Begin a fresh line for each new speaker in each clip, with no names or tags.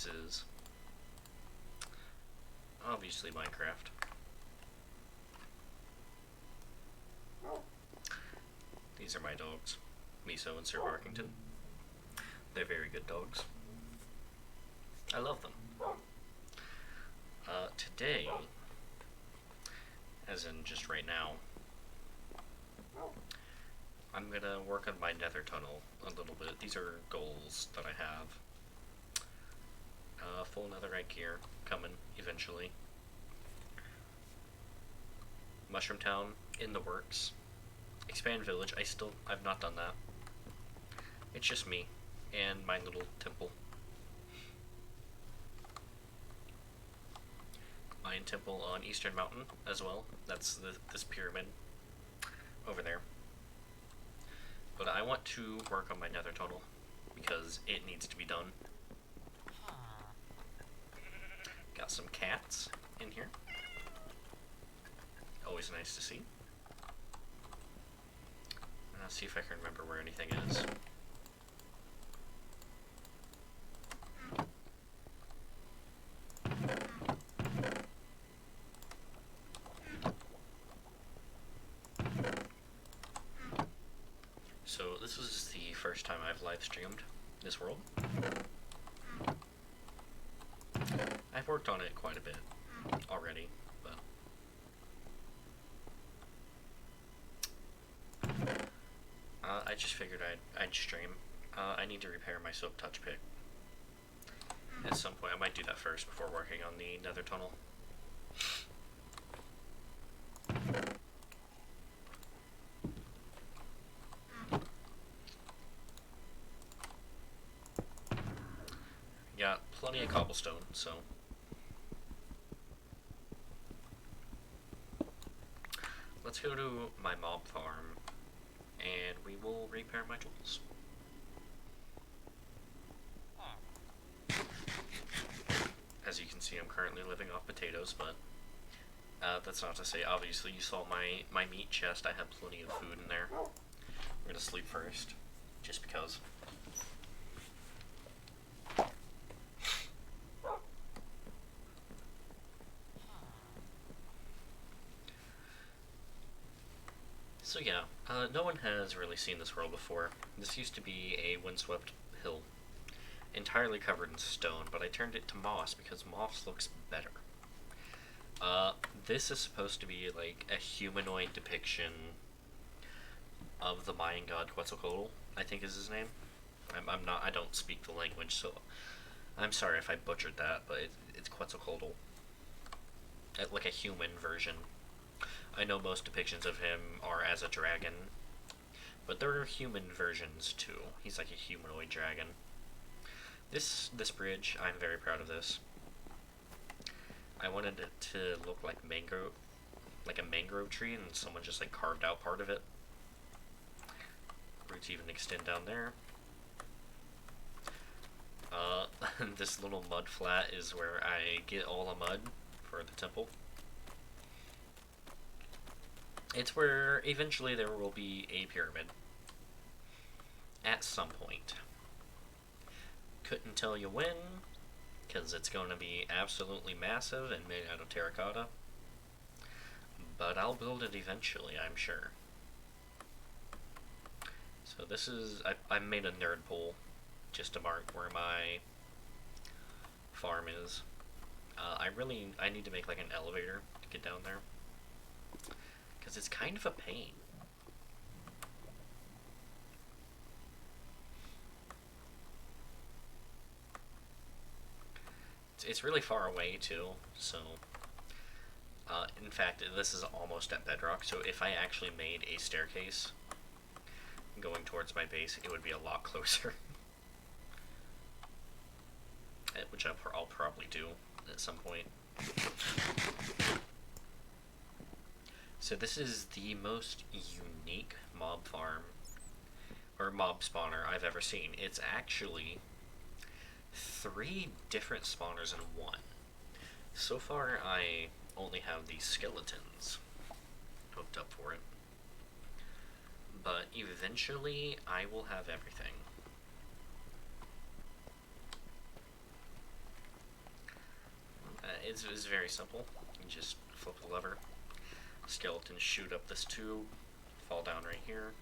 this is obviously Minecraft. These are my dogs, Miso and Sir Barkington. They're very good dogs. I love them. Today, as in just right now, I'm gonna work on my nether tunnel a little bit. These are goals that I have. Full netherite gear coming eventually. Mushroom Town in the works. Expand village. I've not done that. It's just me and my little temple. Mayan temple on Eastern Mountain as well. That's this pyramid over there. But I want to work on my nether tunnel because it needs to be done. Got some cats in here. Always nice to see. Let's see if I can remember where anything is. So this was the first time I've live streamed this world. I've worked on it quite a bit already, but I just figured I'd stream. I need to repair my soap touch pick. At some point, I might do that first before working on the nether tunnel. Got plenty of cobblestone, so let's go to my mob farm and we will repair my tools. As you can see, I'm currently living off potatoes, but that's not to say, obviously, you saw my meat chest. I had plenty of food in there. I'm gonna sleep first, just because. So yeah, no one has really seen this world before. This used to be a windswept hill, entirely covered in stone, but I turned it to moss because moss looks better. This is supposed to be like a humanoid depiction of the Mayan god Quetzalcoatl, I think is his name. I don't speak the language, so I'm sorry if I butchered that, but it's Quetzalcoatl. Like a human version. I know most depictions of him are as a dragon, but there are human versions too. He's like a humanoid dragon. This bridge, I'm very proud of this. I wanted it to look like a mangrove tree, and someone just like carved out part of it. Roots even extend down there. This little mud flat is where I get all the mud for the temple. It's where eventually there will be a pyramid. At some point. Couldn't tell you when, because it's going to be absolutely massive and made out of terracotta. But I'll build it eventually, I'm sure. So this is, I made a nerd pole just to mark where my farm is. I need to make like an elevator to get down there, because it's kind of a pain. It's really far away too, so in fact this is almost at bedrock, so if I actually made a staircase going towards my base, it would be a lot closer. Which I'll probably do at some point. So this is the most unique mob farm, or mob spawner I've ever seen. It's actually 3 different spawners in one. So far I only have these skeletons hooked up for it. But eventually I will have everything. it's very simple. You just flip the lever. Skeletons shoot up this tube, fall down right here.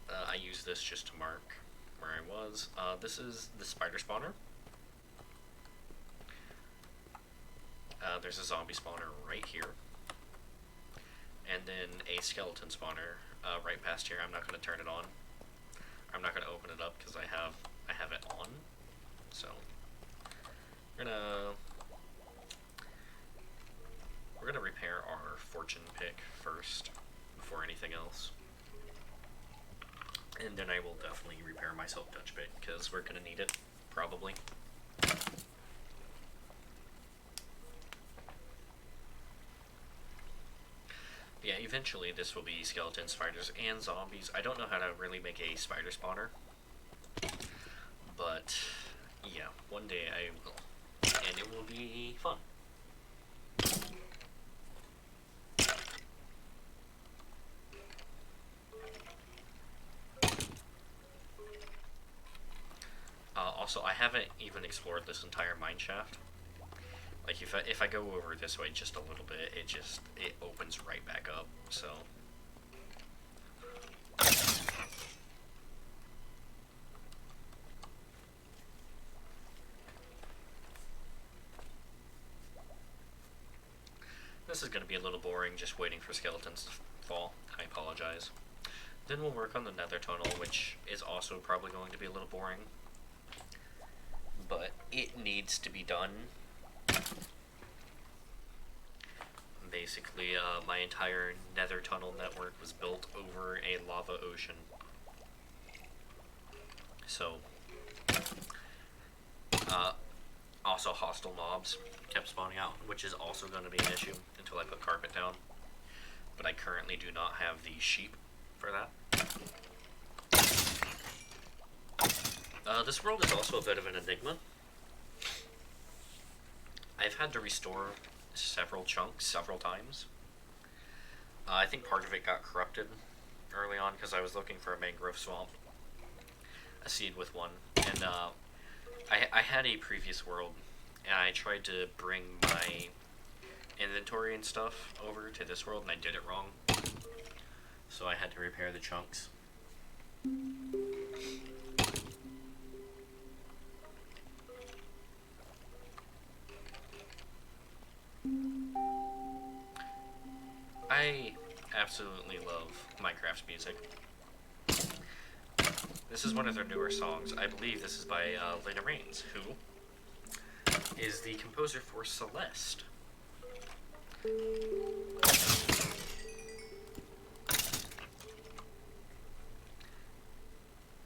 I use this just to mark where I was. This is the spider spawner. There's a zombie spawner right here. And then a skeleton spawner right past here. I'm not going to turn it on. I'm not going to open it up because I have it on. So we're gonna repair our fortune pick first before anything else. And then I will definitely repair my silk touch pick because we're gonna need it, probably. Yeah, eventually this will be skeletons, spiders, and zombies. I don't know how to really make a spider spawner, but yeah, one day I will, and it will be fun. Also, I haven't even explored this entire mine shaft. Like, if I go over this way just a little bit, it opens right back up, so. This is going to be a little boring, just waiting for skeletons to fall. I apologize. Then we'll work on the nether tunnel, which is also probably going to be a little boring. But it needs to be done. Basically, my entire nether tunnel network was built over a lava ocean. So, also hostile mobs kept spawning out, which is also going to be an issue until I put carpet down. But I currently do not have the sheep for that. This world is also a bit of an enigma. I've had to restore several chunks several times. I think part of it got corrupted early on because I was looking for a mangrove swamp, a seed with one, and I had a previous world, and I tried to bring my inventory and stuff over to this world, and I did it wrong, so I had to repair the chunks. I absolutely love Minecraft's music. This is one of their newer songs. I believe this is by Lena Raines, who is the composer for Celeste.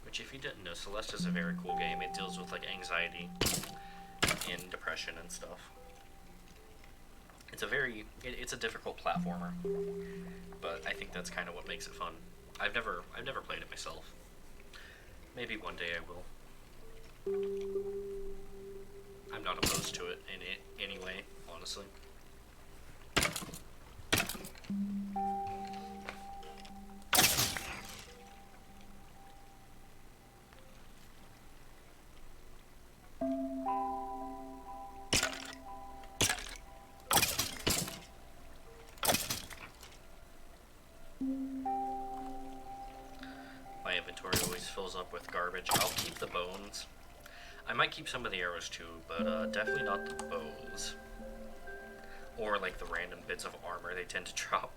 Which, if you didn't know, Celeste is a very cool game. It deals with, like, anxiety and depression and stuff. It's a difficult platformer, but I think that's kind of what makes it fun. I've never played it myself. Maybe one day I will. I'm not opposed to it in any way, honestly. My inventory always fills up with garbage. I'll keep the bones. I might keep some of the arrows too, but definitely not the bows. Or like the random bits of armor they tend to drop.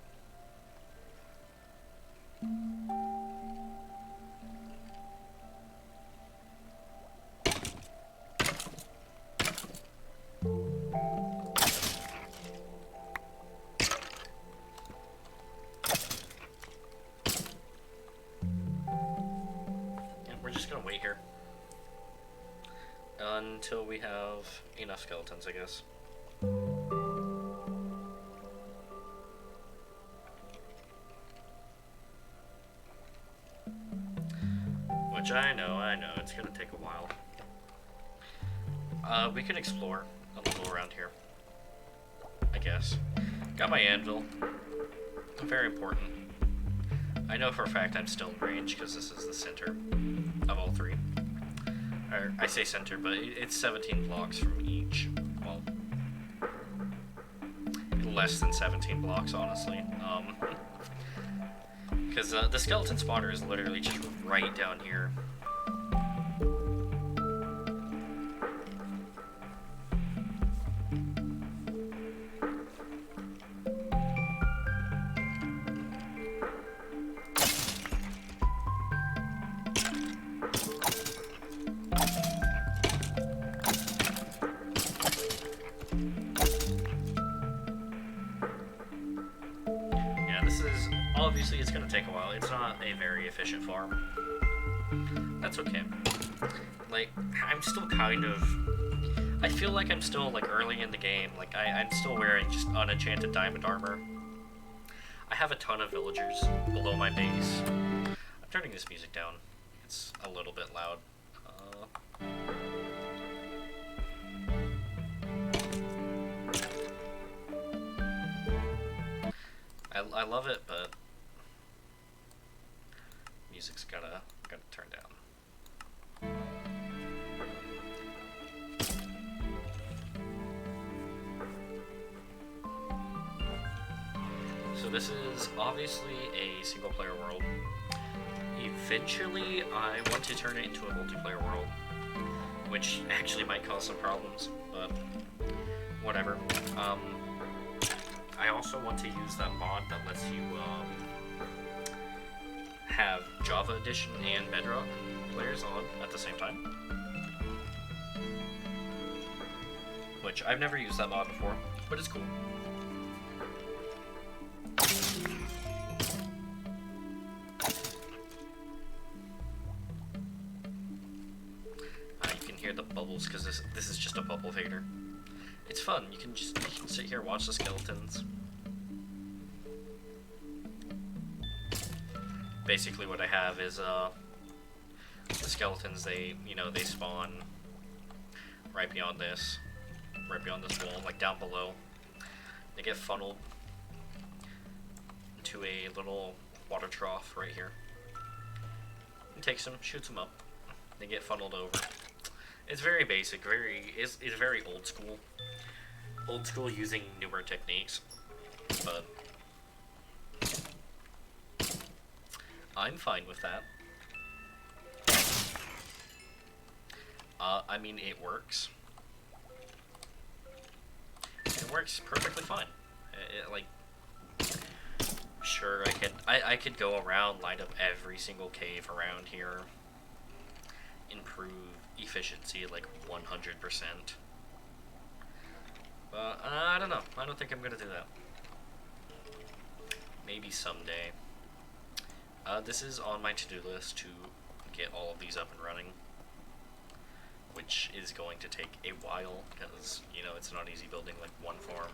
Until we have enough skeletons, I guess. Which I know, it's gonna take a while. We could explore a little around here, I guess. Got my anvil. Very important. I know for a fact I'm still in range because this is the center of all three. I or I say center, but it's 17 blocks from each. Well, less than 17 blocks, honestly. Because the skeleton spawner is literally just right down here. Obviously, it's going to take a while. It's not a very efficient farm. That's okay. Like, I'm still kind of... I feel like I'm still, like, early in the game. Like, I'm still wearing just unenchanted diamond armor. I have a ton of villagers below my base. I'm turning this music down. It's a little bit loud. I love it, but... music's gotta turn down. So this is obviously a single player world. Eventually I want to turn it into a multiplayer world, which actually might cause some problems, but whatever. I also want to use that mod that lets you have Java Edition and Bedrock players on at the same time. Which, I've never used that mod before, but it's cool. You can hear the bubbles, because this is just a bubble fader. It's fun, you can sit here and watch the skeletons. Basically what I have is the skeletons, they spawn right beyond this wall, like down below. They get funneled into a little water trough right here. It takes them, shoots them up. They get funneled over. It's very basic, it's very old school. Old school using newer techniques, but I'm fine with that. I mean, it works. It works perfectly fine. Like, sure, I could go around, light up every single cave around here, improve efficiency like 100%. But I don't know. I don't think I'm gonna do that. Maybe someday. This is on my to-do list to get all of these up and running, which is going to take a while because, you know, it's not easy building like one farm.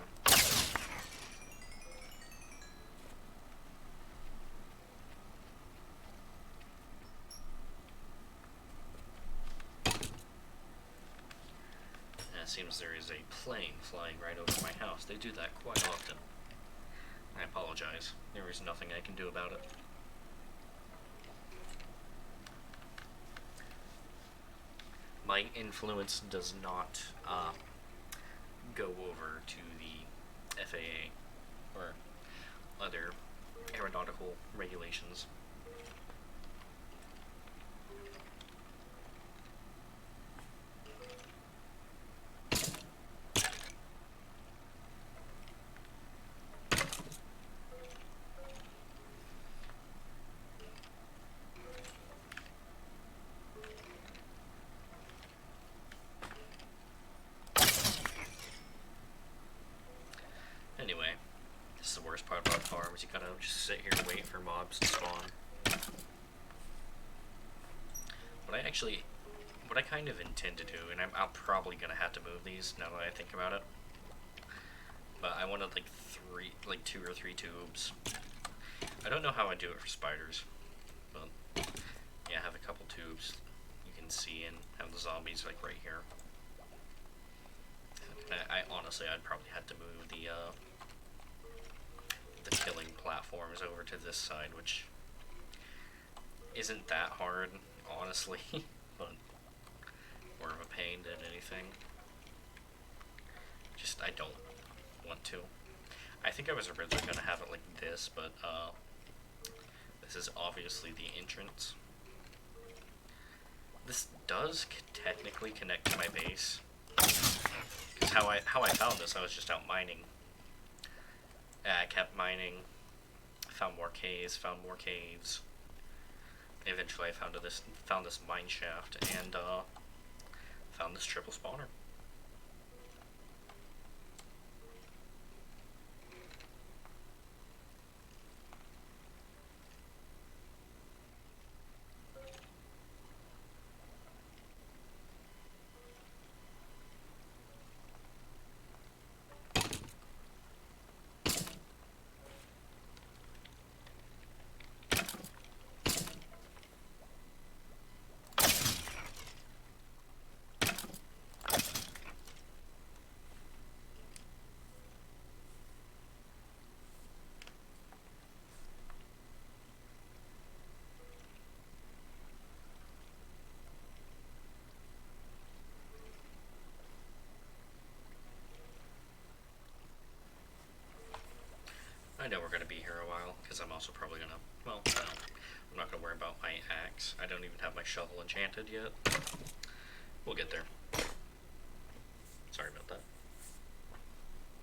It seems there is a plane flying right over my house. They do that quite often. I apologize. There is nothing I can do about it. My influence does not go over to the FAA or other aeronautical regulations. Anyway, this is the worst part about farms. You gotta just sit here and wait for mobs to spawn. What I kind of intend to do, and I'm probably gonna have to move these now that I think about it. But I wanted like 2 or 3 tubes. I don't know how I do it for spiders, but yeah, I have a couple tubes you can see and have the zombies like right here. I honestly, I'd probably have to move the killing platforms over to this side, which isn't that hard, honestly, but anything. Just, I don't want to. I think I was originally going to have it like this, but this is obviously the entrance. This does technically connect to my base. Because how I found this, I was just out mining. I kept mining, found more caves, Eventually I found this mine shaft, and found this triple spawner. I know we're going to be here a while, because I'm also probably going to, well, no, I'm not going to worry about my axe. I don't even have my shovel enchanted yet. We'll get there. Sorry about that.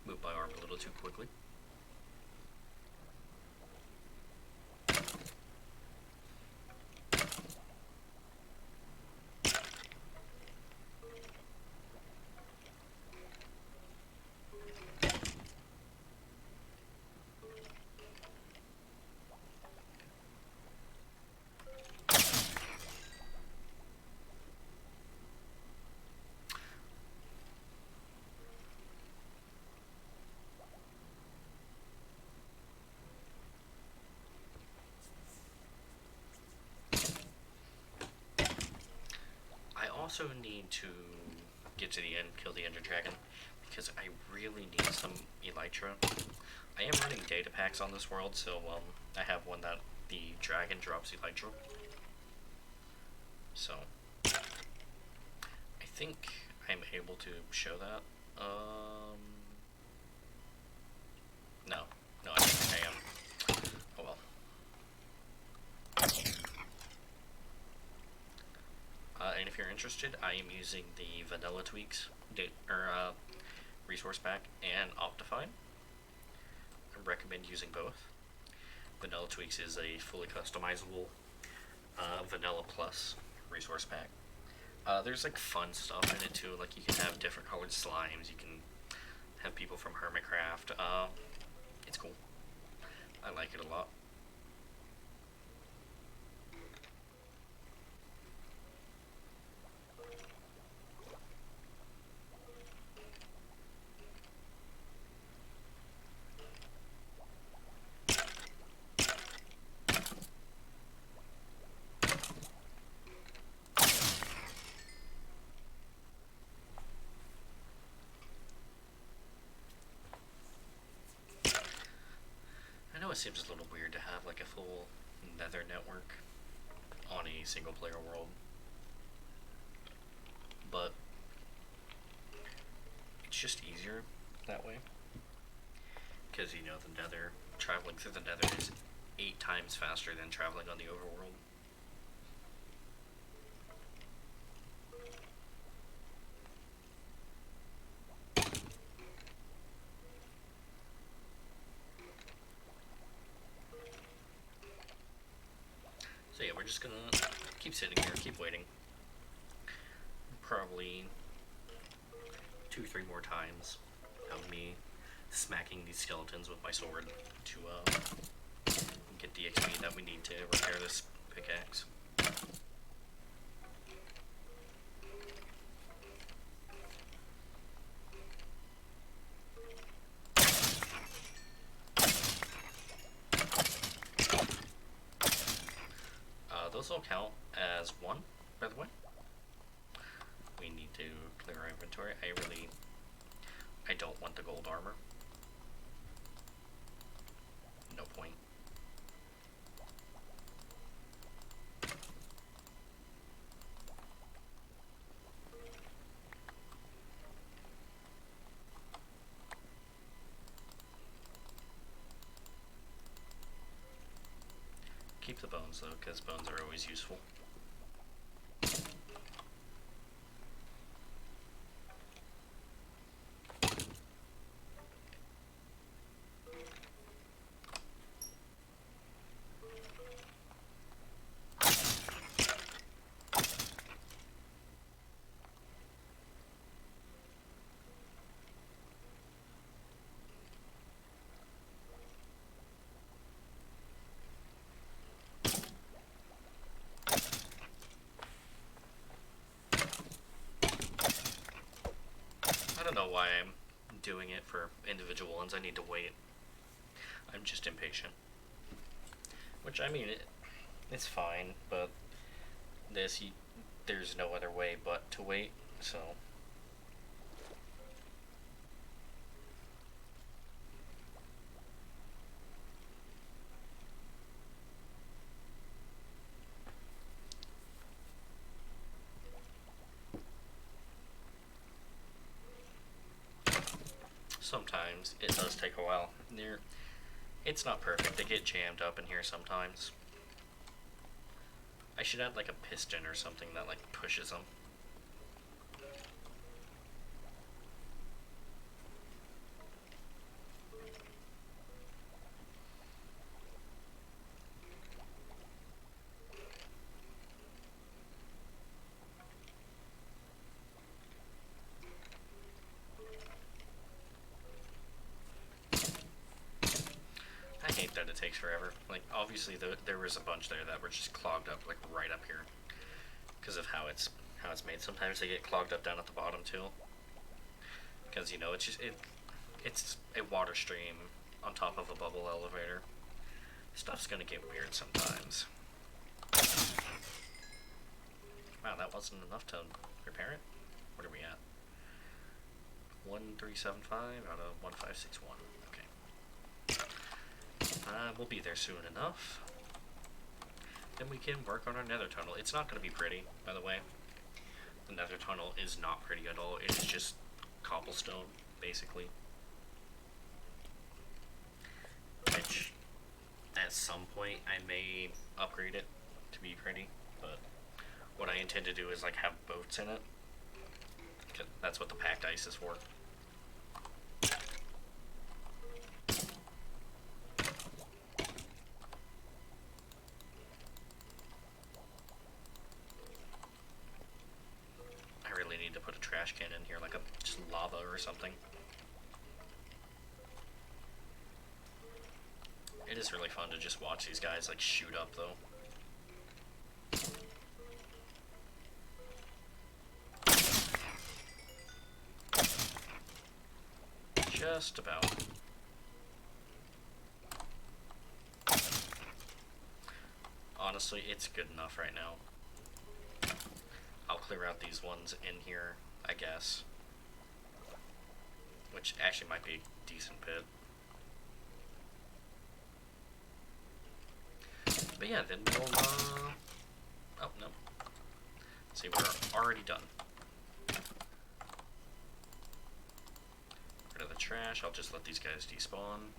Moved my arm a little too quickly. Also need to get to the end, kill the Ender Dragon, because I really need some Elytra. I am running data packs on this world, so I have one that the dragon drops Elytra. So I think I'm able to show that. No, I don't think I am. Oh well. And if you're interested, I am using the Vanilla Tweaks resource pack and Optifine. I recommend using both. Vanilla Tweaks is a fully customizable Vanilla Plus resource pack. There's like fun stuff in it too, like you can have different colored slimes, you can have people from Hermitcraft. It's cool. I like it a lot. It seems a little weird to have like a full Nether network on a single player world, but it's just easier that way, because you know the Nether, traveling through the Nether is 8 times faster than traveling on the overworld. So yeah, we're just gonna keep sitting here, keep waiting. Probably 2-3 more times of me smacking these skeletons with my sword to get the XP that we need to repair this pickaxe. Those all count as 1, by the way. We need to clear our inventory. I don't want the gold armor. No point. keep the bones though, because bones are always useful. I don't know why I'm doing it for individual ones. I need to wait. I'm just impatient. Which, I mean, it's fine, but there's no other way but to wait, so... Sometimes it does take a while. It's not perfect. They get jammed up in here sometimes. I should add like a piston or something that like pushes them. I hate that it takes forever. Like, obviously there was a bunch there that were just clogged up, like, right up here. Because of how it's made. Sometimes they get clogged up down at the bottom, too. Because, you know, it's a water stream on top of a bubble elevator. Stuff's gonna get weird sometimes. Wow, that wasn't enough to repair it? What are we at? 1375 out of 1561. Okay. We'll be there soon enough. Then we can work on our nether tunnel. It's not going to be pretty, by the way. The nether tunnel is not pretty at all. It is just cobblestone, basically. Which, at some point, I may upgrade it to be pretty. But what I intend to do is, like, have boats in it. That's what the packed ice is for. Need to put a trash can in here, like just lava or something. It is really fun to just watch these guys like shoot up though. Just about. Honestly, it's good enough right now. I'll clear out these ones in here, I guess. Which actually might be a decent bit. But yeah, then we'll, oh, no. See, we're already done. Rid of the trash, I'll just let these guys despawn.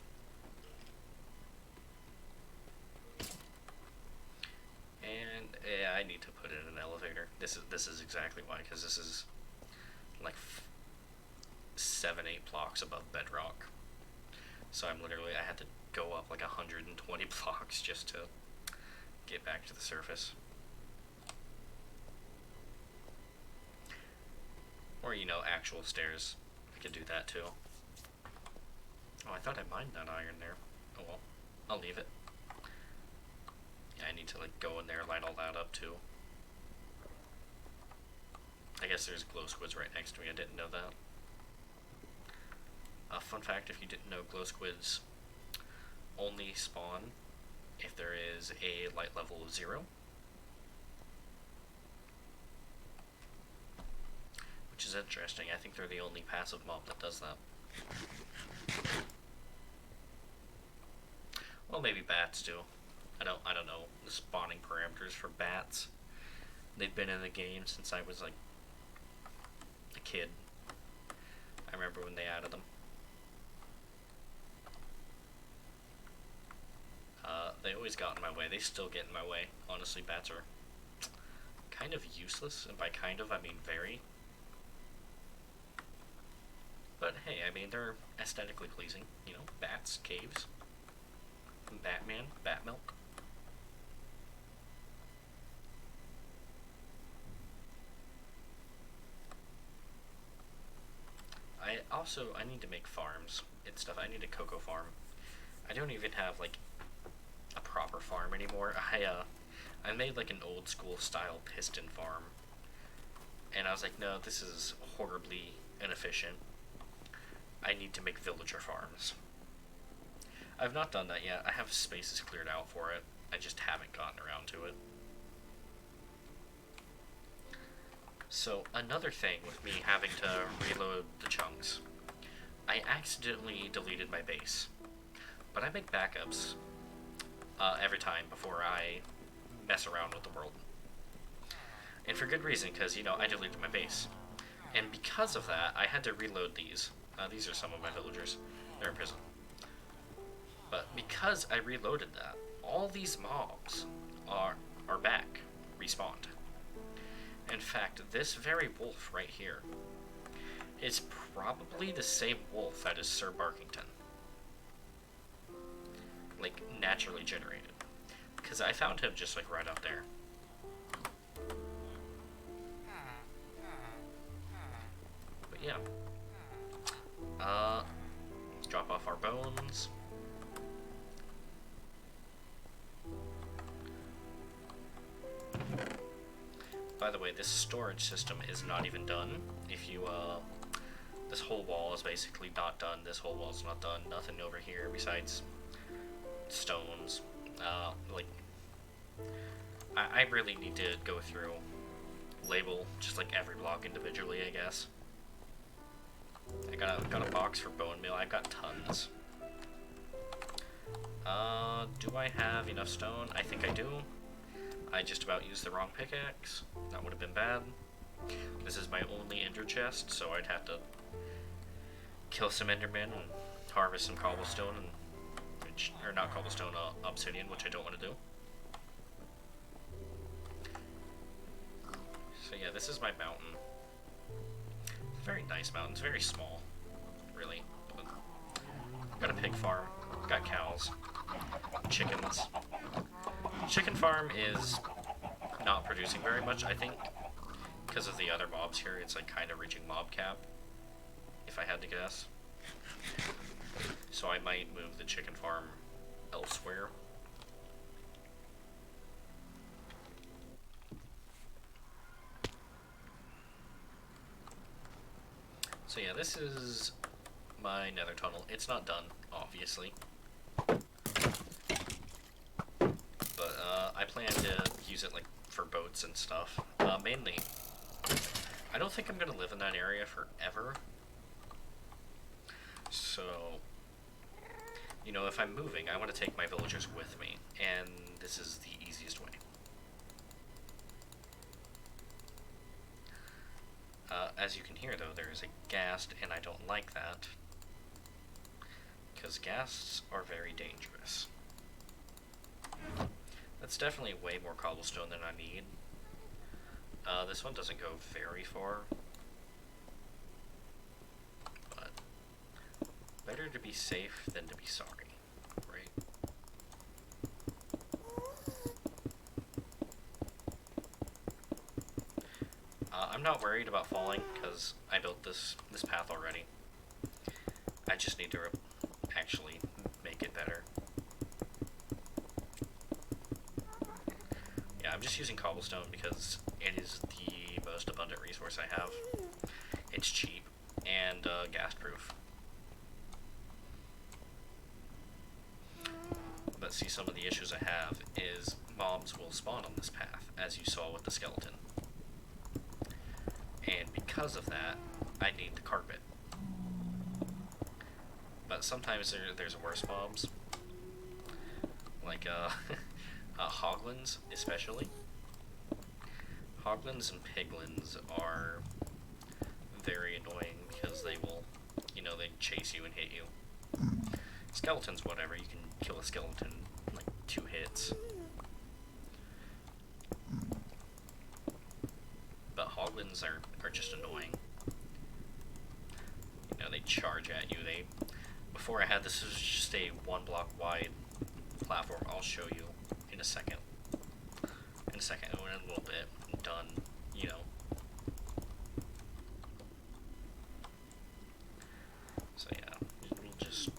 And yeah, I need to put in an elevator. This is exactly why, because this is like 7-8 blocks above bedrock. So I had to go up like 120 blocks just to get back to the surface. Or, you know, actual stairs. I could do that too. Oh, I thought I mined that iron there. Oh well, I'll leave it. Yeah, I need to like go in there and light all that up too. I guess there's glow squids right next to me. I didn't know that. Fun fact, if you didn't know, glow squids only spawn if there is a light level of 0. Which is interesting. I think they're the only passive mob that does that. Well, maybe bats do. I don't know the spawning parameters for bats. They've been in the game since I was like a kid. I remember when they added them. They always got in my way. They still get in my way. Honestly, bats are kind of useless, and by kind of, I mean very. But hey, I mean, they're aesthetically pleasing. You know, bats, caves, Batman, bat milk. I need to make farms and stuff. I need a cocoa farm. I don't even have, like, a proper farm anymore. I made, like, an old school style piston farm. And I was like, no, this is horribly inefficient. I need to make villager farms. I've not done that yet. I have spaces cleared out for it. I just haven't gotten around to it. So, another thing with me having to reload the chunks, I accidentally deleted my base. But I make backups every time before I mess around with the world. And for good reason, because, you know, I deleted my base. And because of that, I had to reload these. These are some of my villagers. They're in prison. But because I reloaded that, all these mobs are back, respawned. In fact, this very wolf right here is probably the same wolf that is Sir Barkington. Like, naturally generated. Because I found him just, like, right up there. But yeah. Drop off our bones. By the way, this storage system is not even done. If you, this whole wall is basically not done. This whole wall's not done. Nothing over here besides stones. Like, I really need to go through, label just like every block individually, I guess. I got a box for bone meal. I've got tons. Do I have enough stone? I think I do. I just about used the wrong pickaxe. That would have been bad. This is my only ender chest, so I'd have to kill some endermen and harvest some cobblestone, or not cobblestone, obsidian, which I don't want to do. So yeah, this is my mountain. It's a very nice mountain. It's very small, really. But got a pig farm. Got cows. Chickens. Chicken farm is not producing very much, I think, because of the other mobs here. It's like kind of reaching mob cap, if I had to guess. So I might move the chicken farm elsewhere. So yeah, this is my nether tunnel. It's not done, obviously. But I plan to use it like for boats and stuff. Mainly, I don't think I'm gonna live in that area forever. So, you know, if I'm moving, I want to take my villagers with me, and this is the easiest way. As you can hear, though, there is a ghast, and I don't like that, because ghasts are very dangerous. That's definitely way more cobblestone than I need. This one doesn't go very far, but better to be safe than to be sorry, right? I'm not worried about falling, because I built this path already. I just need to actually make it better. Yeah, I'm just using cobblestone because it is the most abundant resource I have. It's cheap and gas proof. But see, some of the issues I have is mobs will spawn on this path, as you saw with the skeleton. And because of that, I need the carpet. But sometimes there's worse mobs, like hoglins especially. Hoglins and piglins are very annoying because they will, you know, they chase you and hit you. Skeletons, whatever, you can kill a skeleton in like 2 hits. But hoglins are just annoying. You know, they charge at you. Before I had this, was just a 1 block wide platform. I'll show you in a second. In a little bit. I'm done, you know. So yeah, we'll just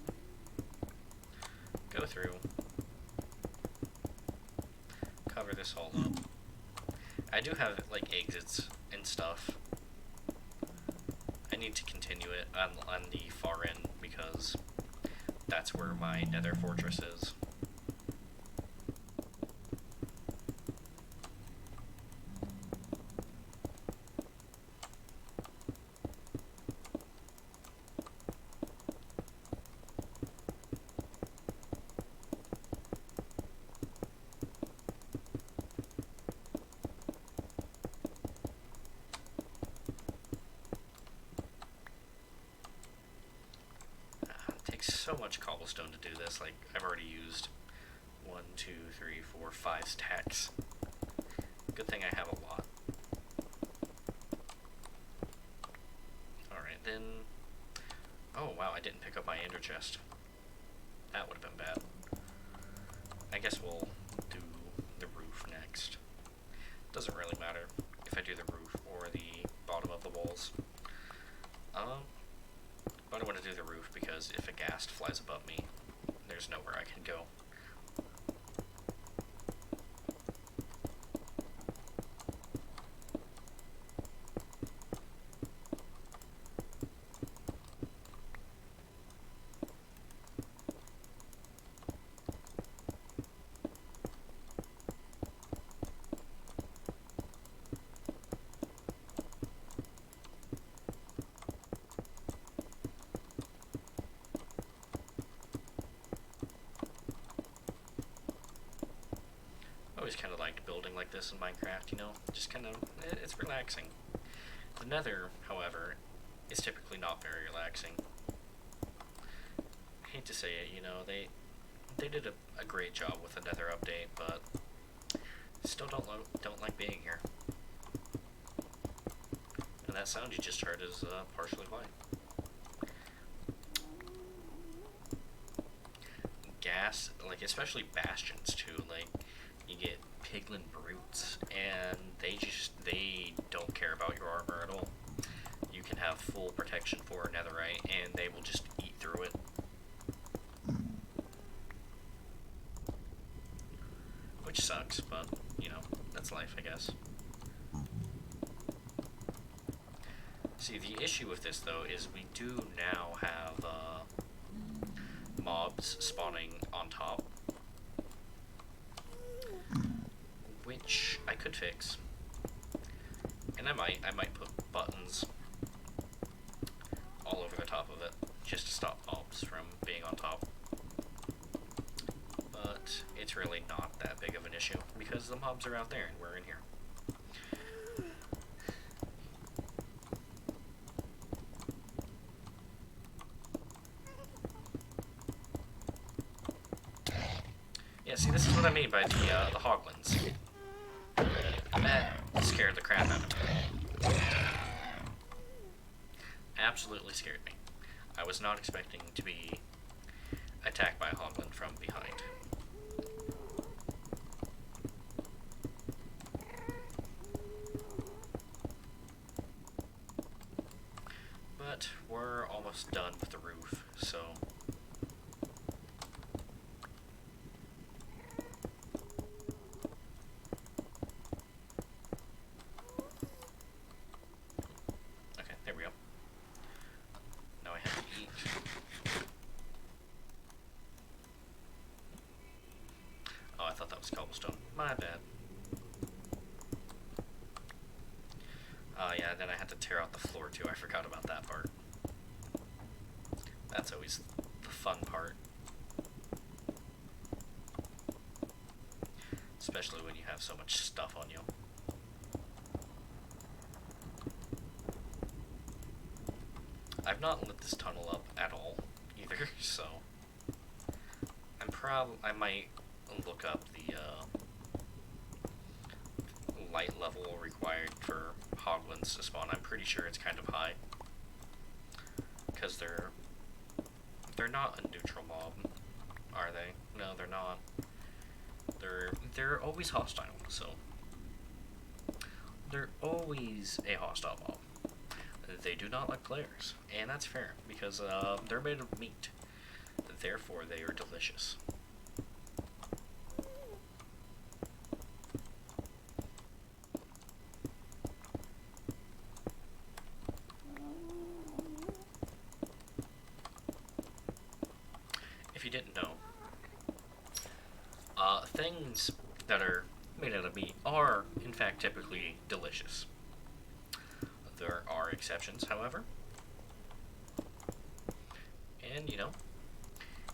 go through, cover this all up. I do have like exits and stuff. I need to continue it on the far end because that's where my Nether fortress is. So much cobblestone to do this. Like, I've already used 1, 2, 3, 4, 5 stacks. Good thing I have a lot. Alright, then... Oh, wow, I didn't pick up my ender chest. That would have been bad. I guess we'll do the roof next. Doesn't really matter if I do the roof or the bottom of the walls. But I want to do the roof because if a ghast flies above me, there's nowhere I can go. I always kind of liked building like this in Minecraft, you know, just kind of, it's relaxing. The Nether, however, is typically not very relaxing. I hate to say it, you know, they did a great job with the Nether update, but still don't like being here. And that sound you just heard is partially why. Gas, like especially bastions too, like you get piglin brutes and they don't care about your armor at all. You can have full protection for netherite and they will just eat through it. Which sucks, but you know, that's life, I guess. See, the issue with this though is we do now have mobs spawning on top, which I could fix, and I might put buttons all over the top of it just to stop mobs from being on top. But it's really not that big of an issue because the mobs are out there and we're in here. Yeah, see, this is what I mean by the hoglins. That scared the crap out of me. Absolutely scared me. I was not expecting to be attacked by a hoglin from behind. But we're almost done with the roof, so... Okay, there we go. Now I have to eat. Oh, I thought that was cobblestone. My bad. Oh yeah, then I had to tear out the floor too. I forgot about that part. That's always the fun part. Especially when you have so much stuff on you. I've not lit this tunnel up at all either, so I might look up the light level required for hoglins to spawn. I'm pretty sure it's kind of high, because they're not a neutral mob, are they? No, they're not. They're always hostile, so they're always a hostile mob. They do not like players, and that's fair, because they're made of meat. Therefore, they are delicious. If you didn't know, things that are made out of meat are, in fact, typically delicious. There are exceptions, however. And, you know,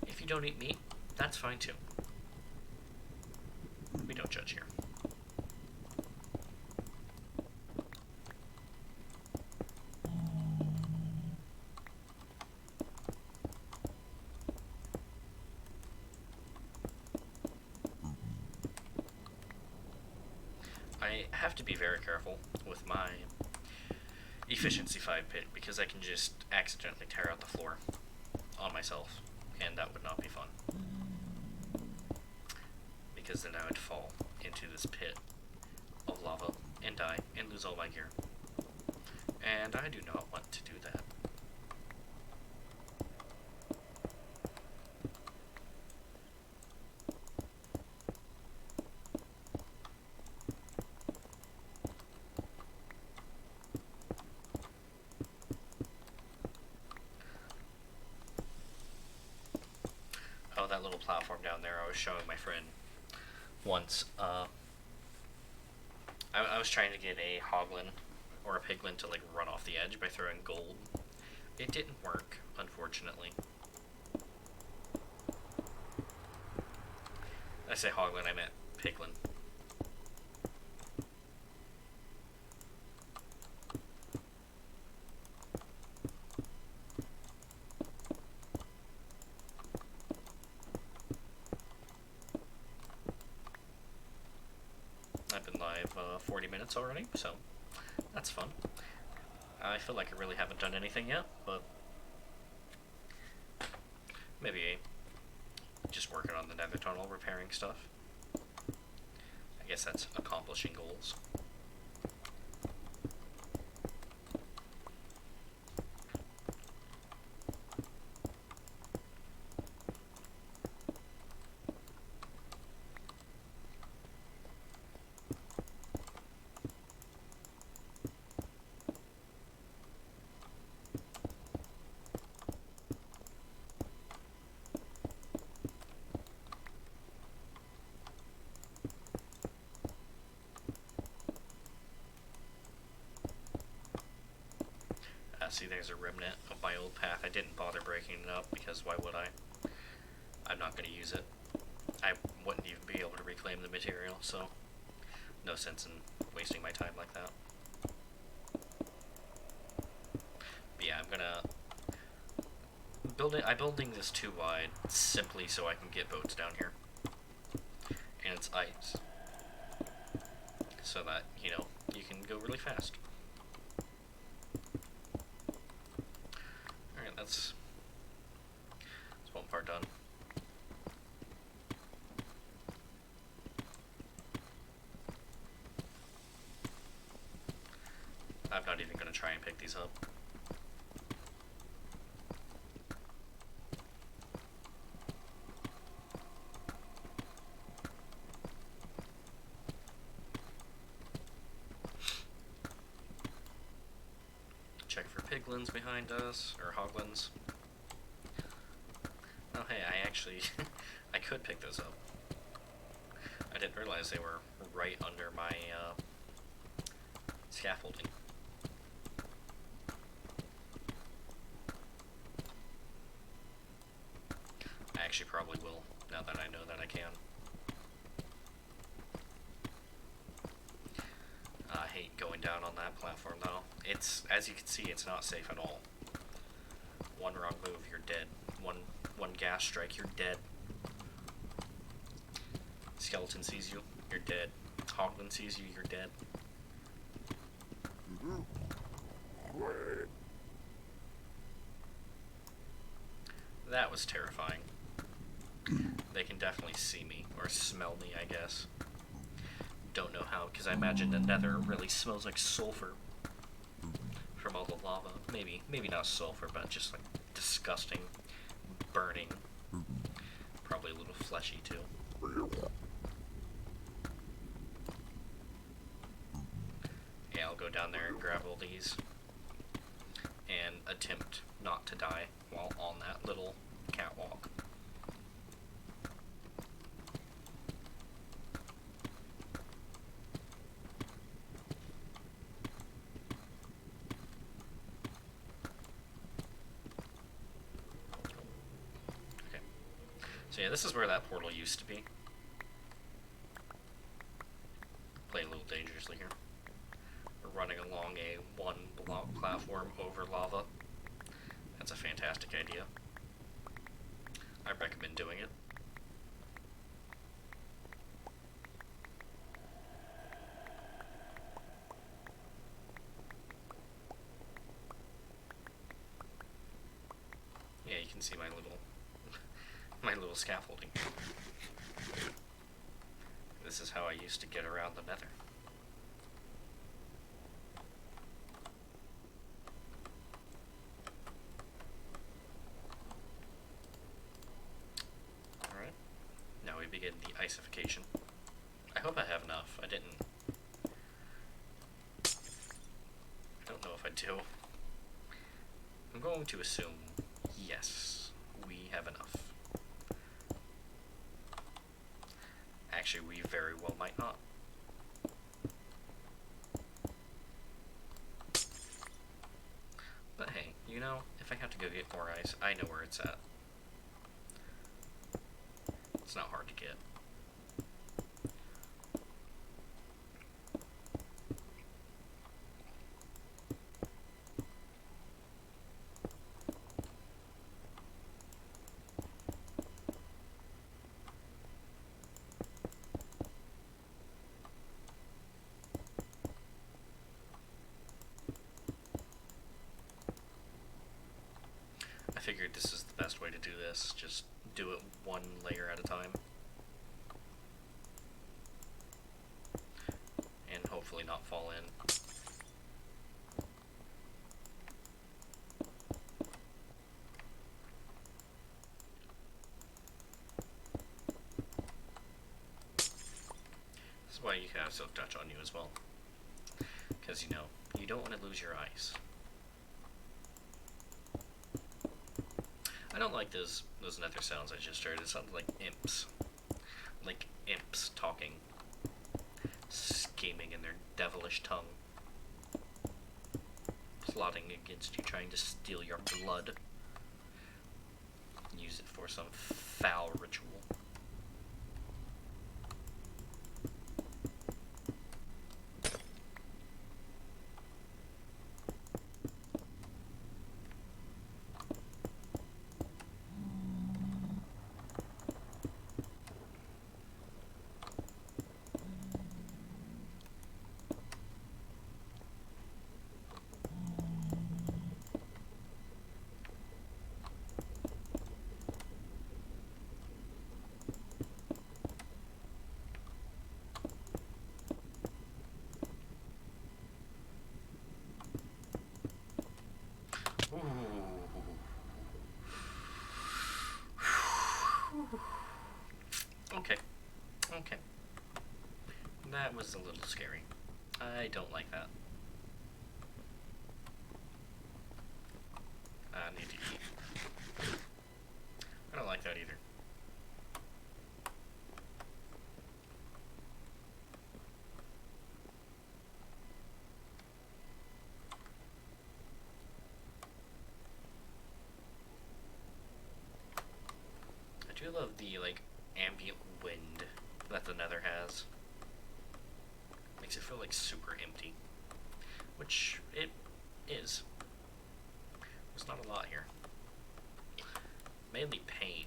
if you don't eat meat, that's fine too. We don't judge here. I have to be very careful with my efficiency 5 pit, because I can just accidentally tear out the floor on myself, and that would not be fun. Because then I would fall into this pit of lava and die and lose all my gear. And I do not want to do that. Oh, that little platform down there, I was showing my friend once. I was trying to get a hoglin or a piglin to like run off the edge by throwing gold. It didn't work, unfortunately. I say hoglin, I meant piglin. I've been live 40 minutes already, so that's fun. I feel like I really haven't done anything yet, but maybe just working on the nether tunnel, repairing stuff. I guess that's accomplishing goals. See, there's a remnant of my old path. I didn't bother breaking it up, because why would I? I'm not going to use it. I wouldn't even be able to reclaim the material, so no sense in wasting my time like that. But yeah, I'm building this too wide simply so I can get boats down here. And it's ice. So that, you know, you can go really fast. Alright, that's one part done. I'm not even going to try and pick these up. Check for piglins behind us, or hoglins. Oh hey, I actually, I could pick those up. I didn't realize they were right under my scaffolding. I actually probably will, now that I know that I can. I hate going down on that platform though. It's, as you can see, it's not safe at all. One wrong move, you're dead. One gas strike, you're dead. Skeleton sees you, you're dead. Hoglin sees you, you're dead. That was terrifying. They can definitely see me, or smell me, I guess. Don't know how, because I imagine the Nether really smells like sulfur from all the lava. Maybe not sulfur, but just like disgusting, burning. Probably a little fleshy too. Yeah, I'll go down there and grab all these and attempt not to die while on that little catwalk. Okay. So yeah, this is where that portal used to be. Play a little dangerously here. We're running along a one-block platform over lava. That's a fantastic idea. I recommend doing it. Yeah, you can see my little scaffolding. This is how I used to get around the Nether. Alright. Now we begin the icification. I hope I have enough. I don't know if I do. I'm going to assume yes, we have enough. Actually, we very well might not. But hey, you know, if I have to go get more ice, I know where it's at. It's not hard to get. I figured this is the best way to do this. Just do it one layer at a time. And hopefully not fall in. This is why you have Silk Touch on you as well. Because, you know, you don't want to lose your ice. I don't like those Nether sounds I just heard. It sounded like imps. Like imps talking. Scheming in their devilish tongue. Plotting against you, trying to steal your blood. Use it for some foul ritual. Okay. That was a little scary. I don't like that. I need to eat. I don't like that either. I do love the, like, ambient wind that the Nether has. Makes it feel, like, super empty. Which it is. There's not a lot here. Mainly pain.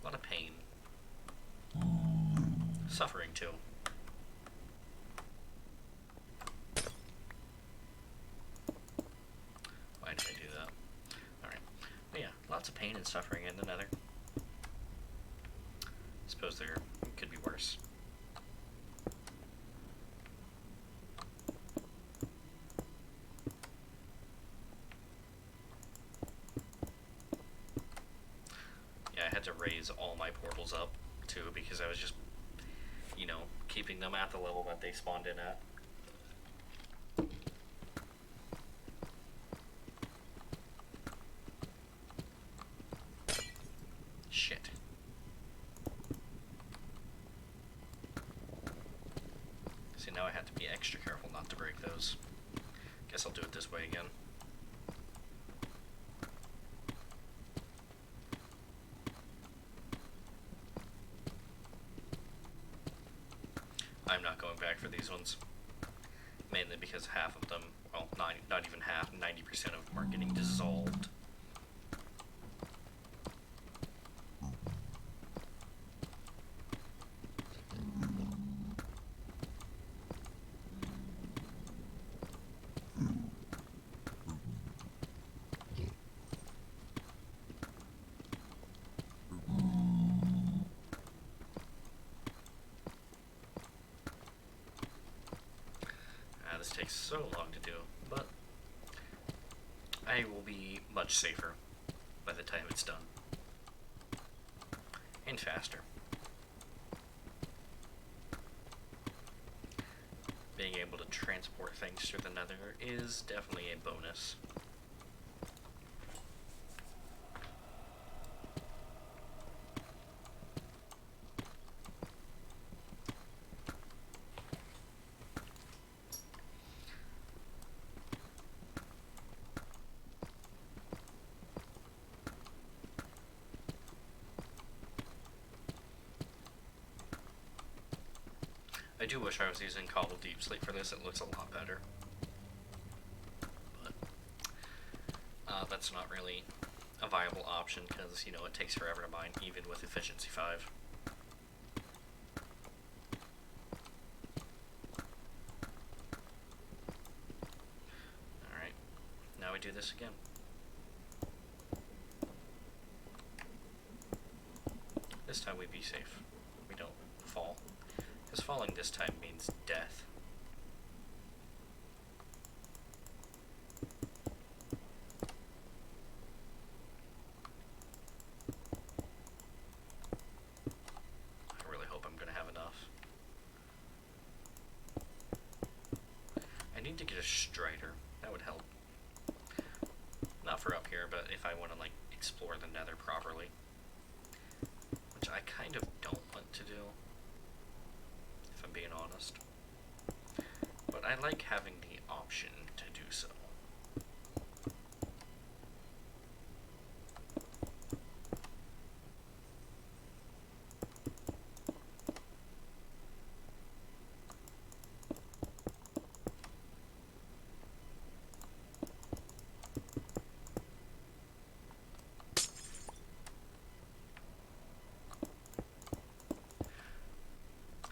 A lot of pain. suffering too. Why did I do that? Alright. But yeah, lots of pain and suffering in the Nether. I suppose there could be worse. Yeah, I had to raise all my portals up too because I was just, you know, keeping them at the level that they spawned in at. Shit. See, now I have to be extra careful not to break those. Guess I'll do it this way again. I'm not going back for these ones. Mainly because half of them, well, not even half, 90% of them are getting dissolved. This takes so long to do, but I will be much safer by the time it's done. And faster. Being able to transport things through the Nether is definitely a bonus. I do wish I was using Cobble Deep Sleep for this, it looks a lot better. But that's not really a viable option because, you know, it takes forever to mine, even with Efficiency 5. Alright, now we do this again. This time we be safe. We don't fall. Because falling this time means death. I really hope I'm going to have enough. I need to get a strider. That would help. Not for up here, but if I want to, like, explore the Nether properly. Which I kind of don't want to do, if I'm being honest. But I like having the option to do so.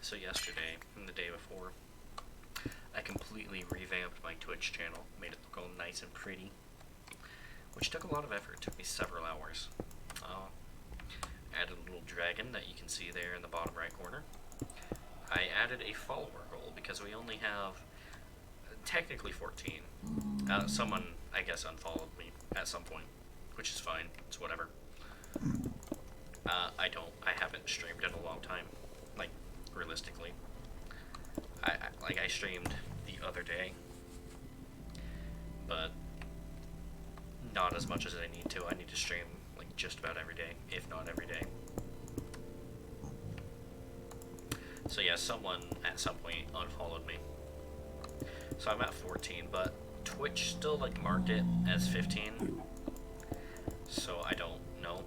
So yesterday, and the day before, I completely revamped my Twitch channel, made it look all nice and pretty, which took a lot of effort. It took me several hours. Added a little dragon that you can see there in the bottom right corner. I added a follower goal because we only have technically 14. Someone, I guess, unfollowed me at some point, which is fine. It's whatever. I haven't streamed in a long time. Like, realistically. I streamed the other day, but not as much as I need to. I need to stream like just about every day, if not every day. So yeah, someone at some point unfollowed me. So I'm at 14, but Twitch still like marked it as 15. So I don't know.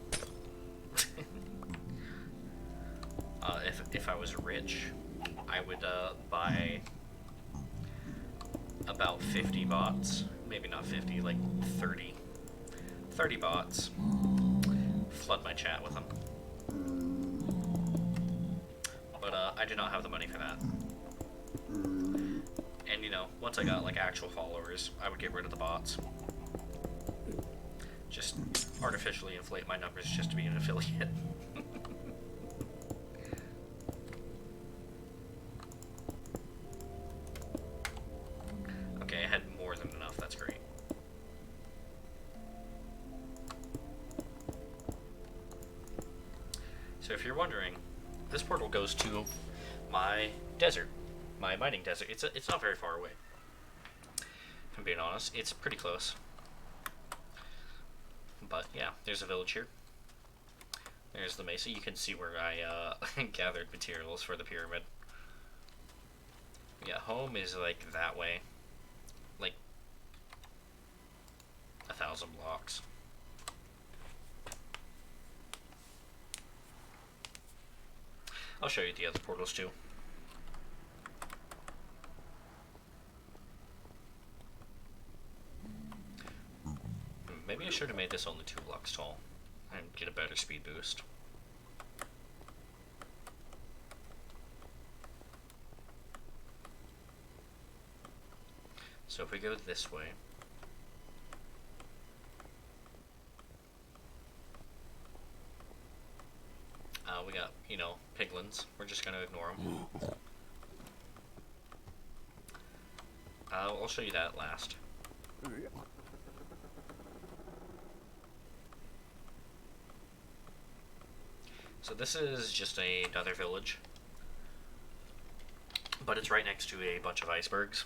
If I was rich, I would buy about 50 bots. Maybe not 50, like 30. 30 bots. Flood my chat with them. But I do not have the money for that. And you know, once I got like actual followers, I would get rid of the bots. Just artificially inflate my numbers just to be an affiliate. Okay, I had more than enough, that's great. So if you're wondering, this portal goes to my desert, my mining desert. It's not very far away. If I'm being honest, it's pretty close. But yeah, there's a village here. There's the mesa. You can see where I gathered materials for the pyramid. Yeah, home is like that way. Like 1,000 blocks. I'll show you the other portals too. Maybe I should have made this only 2 blocks tall and get a better speed boost. So if we go this way, we got, you know, piglins. We're just going to ignore them. I'll show you that last. So this is just another village, but it's right next to a bunch of icebergs,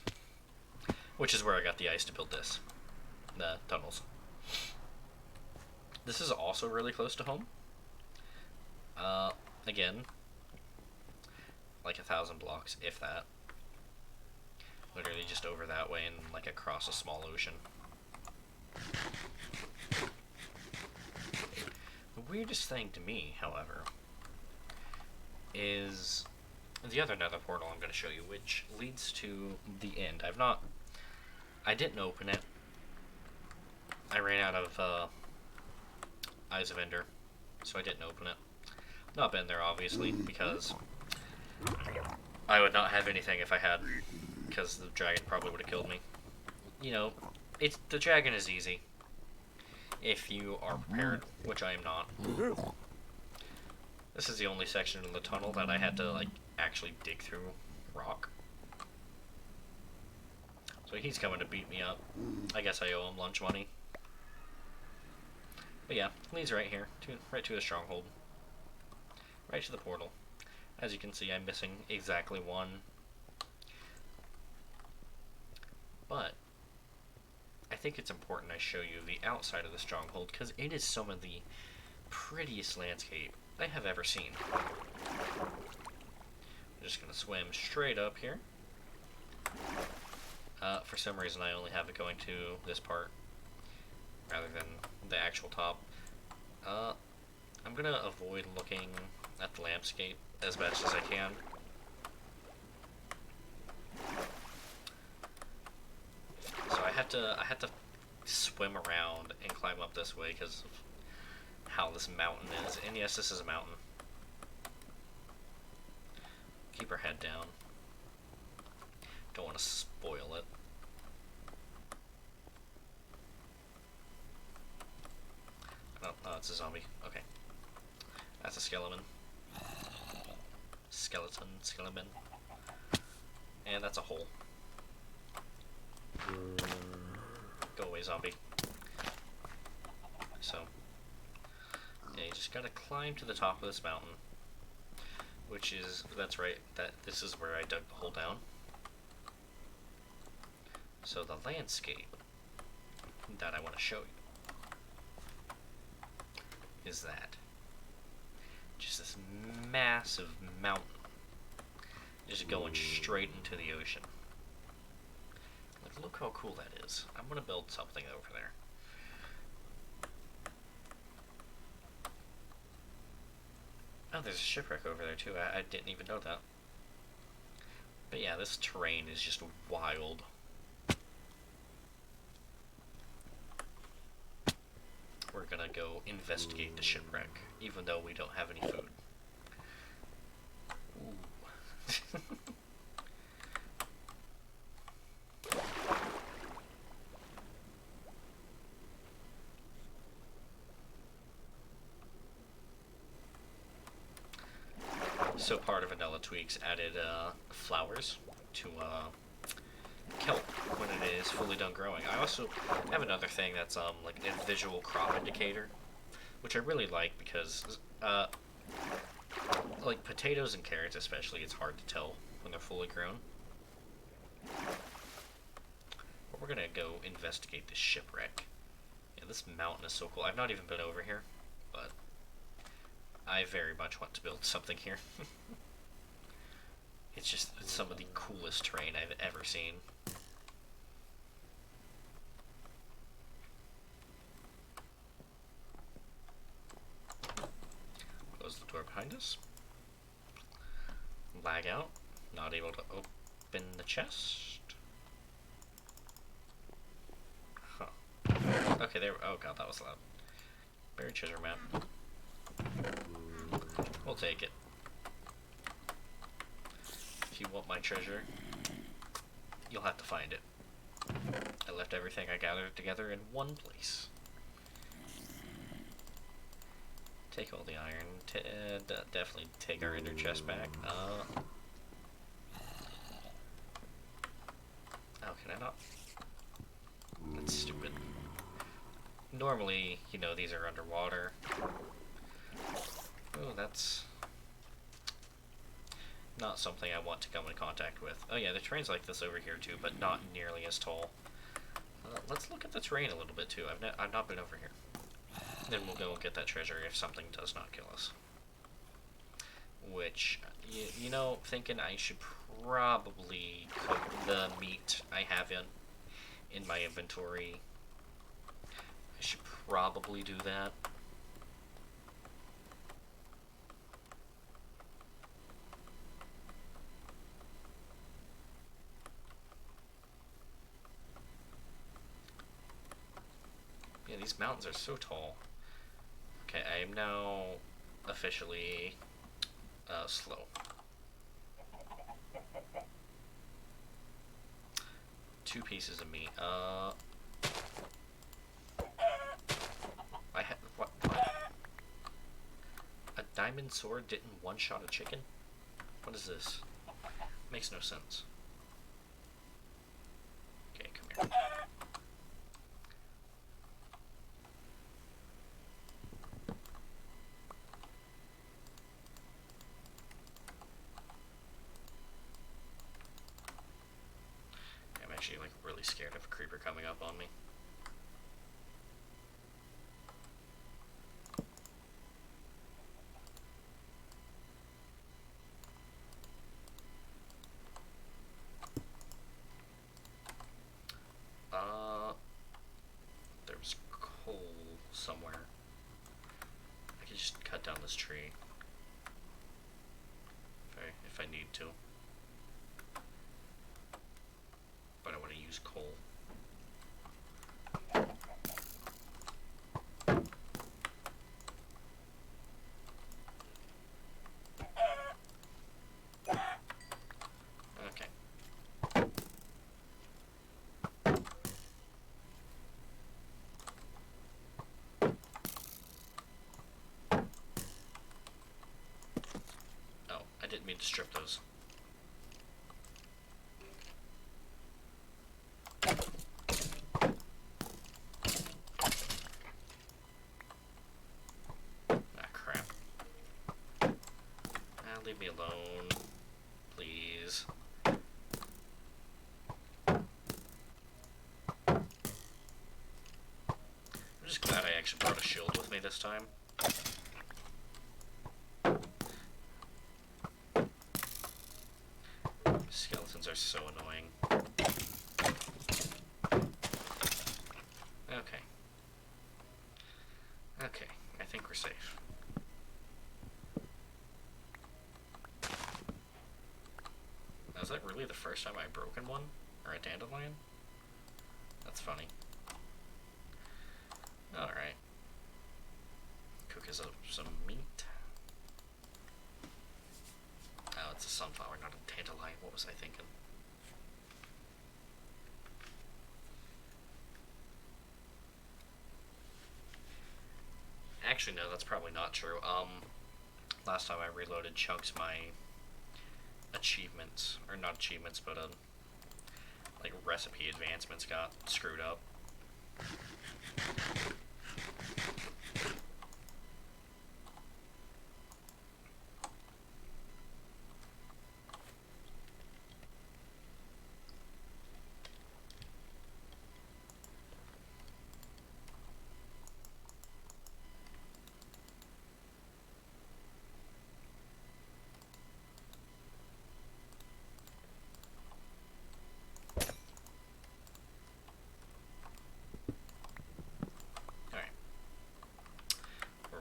which is where I got the ice to build this, the tunnels. This is also really close to home. Again, like 1,000 blocks, if that. Literally just over that way and like across a small ocean. The weirdest thing to me, however, is the other nether portal I'm going to show you, which leads to the end. I didn't open it. I ran out of Eyes of Ender, so I didn't open it. Not been there, obviously, because I would not have anything if I had, because the dragon probably would have killed me. You know, the dragon is easy if you are prepared, which I am not. This is the only section of the tunnel that I had to, like, actually dig through rock. So he's coming to beat me up. I guess I owe him lunch money. But yeah, leads right here, right to the stronghold. Right to the portal. As you can see, I'm missing exactly 1. But I think it's important I show you the outside of the stronghold, because it is some of the prettiest landscape I have ever seen. I'm just going to swim straight up here. For some reason I only have it going to this part rather than the actual top. I'm going to avoid looking at the landscape as best as I can. So I have to swim around and climb up this way because of how this mountain is. And yes, this is a mountain. Keep her head down. Don't want to spoil it. Oh, it's a zombie. Okay. That's a skeleton. Skeleton. And that's a hole. Go away, zombie. So, yeah, you just gotta climb to the top of this mountain. That's right, this is where I dug the hole down. So the landscape that I want to show you is that. Just this massive mountain just going straight into the ocean. Like, look how cool that is. I'm going to build something over there. Oh, there's a shipwreck over there too. I didn't even know that. But yeah, this terrain is just wild. We're gonna go investigate the shipwreck, even though we don't have any food. Ooh. So part of Vanilla Tweaks added flowers to kelp when it is fully done growing. I also have another thing that's like a visual crop indicator, which I really like because like potatoes and carrots especially, it's hard to tell when they're fully grown. But we're gonna go investigate this shipwreck. Yeah, this mountain is so cool. I've not even been over here, but I very much want to build something here. It's some of the coolest terrain I've ever seen. Close the door behind us. Lag out. Not able to open the chest. Huh. Okay, there. Oh god, that was loud. Buried treasure map. We'll take it. If you want my treasure, you'll have to find it. I left everything I gathered together in one place. Take all the iron. Definitely take our ender chest back. Oh, can I not? That's stupid. Normally, you know, these are underwater. Oh, that's not something I want to come in contact with. Oh yeah, the terrain's like this over here too, but not nearly as tall. Let's look at the terrain a little bit too. I've not been over here. Then we'll go and get that treasure if something does not kill us. Which, you know, thinking I should probably cook the meat I have in my inventory. I should probably do that. Yeah, these mountains are so tall. Okay, I am now officially slow. Two pieces of meat. I had what? A diamond sword didn't one-shot a chicken? What is this? Makes no sense. Okay, come here. I'm actually like really scared of a creeper coming up on me. There's coal somewhere. I can just cut down this tree if I need to. But I want to use coal. Okay. Oh, I didn't mean to strip those. Leave me alone, please. I'm just glad I actually brought a shield with me this time. Skeletons are so annoying. Okay. Okay, I think we're safe. Is that really the first time I've broken one? Or a dandelion? That's funny. Alright. Cook us up some meat. Oh, it's a sunflower, not a dandelion. was I thinking? Actually, no, that's probably not true. Last time I reloaded chunks, my achievements, or not achievements, but like recipe advancements got screwed up.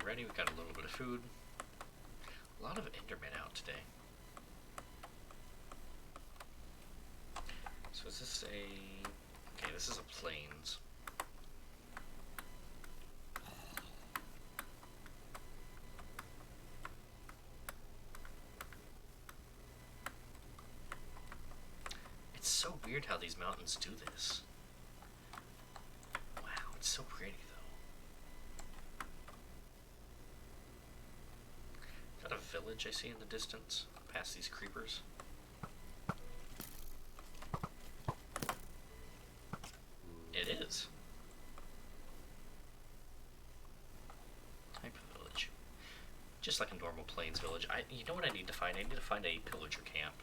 Already we got a little bit of food. A lot of Endermen out today. So is this a... Okay, this is a plains. It's so weird how these mountains do this. Wow, it's so pretty though. Is that a village I see in the distance? Past these creepers? It is. Type of village. Just like a normal plains village. You know what I need to find? I need to find a pillager camp.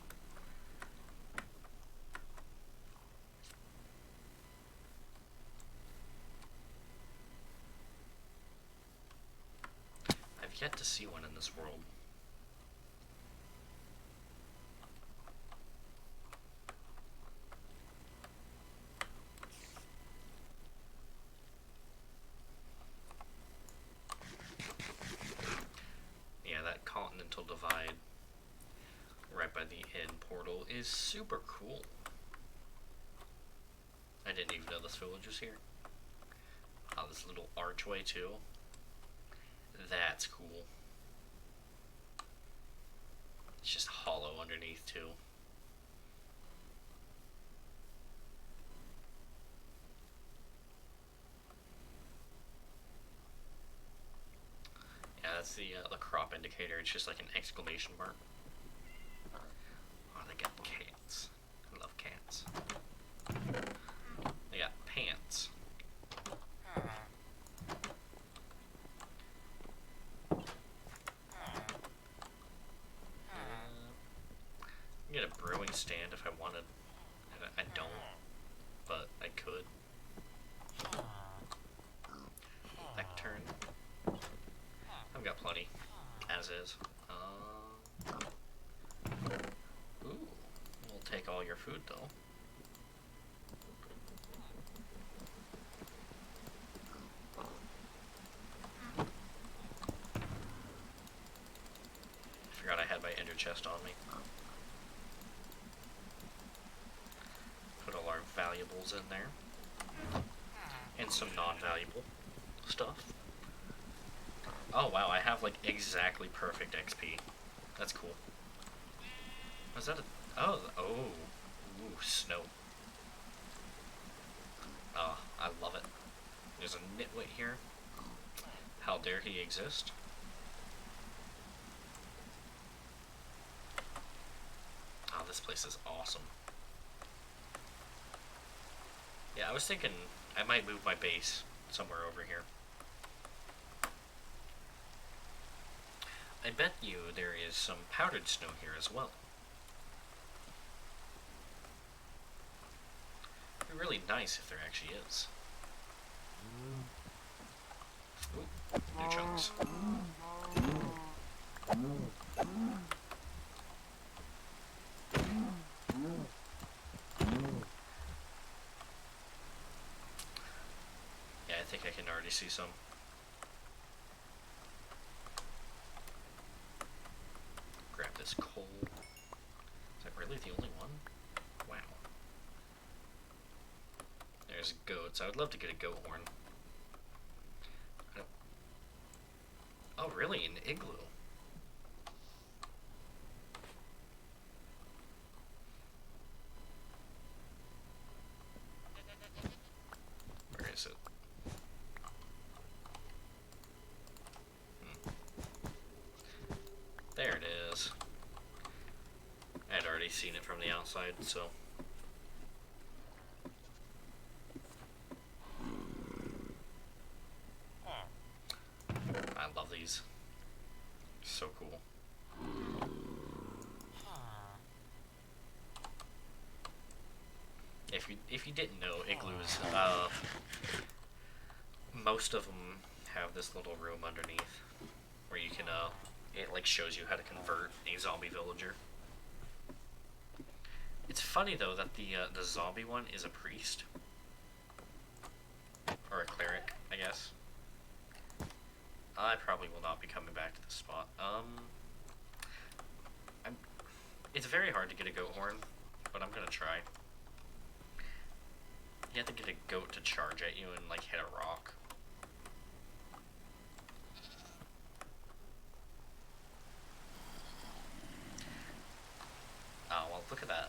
I've yet to see one in this world. Yeah, that continental divide right by the end portal is super cool. I didn't even know this village was here. Oh, this little archway too. That's cool. It's just hollow underneath too. Yeah, that's the crop indicator. It's just like an exclamation mark. Oh, they got cats. I love cats. They got pants. Get a brewing stand if I wanted. I don't, but I could. Lectern. I've got plenty, as is. Ooh, we'll take all your food though. Forgot I had my ender chest on me. Put all our valuables in there. And some non-valuable stuff. Oh wow, I have like exactly perfect XP. That's cool. Was that a... Oh, ooh, snow. Oh, I love it. There's a nitwit here. How dare he exist? Oh, this place is awesome. Yeah, I was thinking I might move my base somewhere over here. I bet you there is some powdered snow here as well. It'd be really nice if there actually is. Ooh, new chunks. Yeah, I think I can already see some. Grab this coal. Is that really the only one? Wow. There's goats. I would love to get a goat horn. Oh, really? An igloo? is it? There it is. I had already seen it from the outside, so... I love these. So cool. If you didn't know, igloos, most of them have this little room underneath where you can, it like shows you how to convert a zombie villager. It's funny though that the zombie one is a priest. Or a cleric, I guess. I probably will not be coming back to this spot. It's very hard to get a goat horn, but I'm gonna try. You have to get a goat to charge at you and like hit a rock. Oh well, look at that.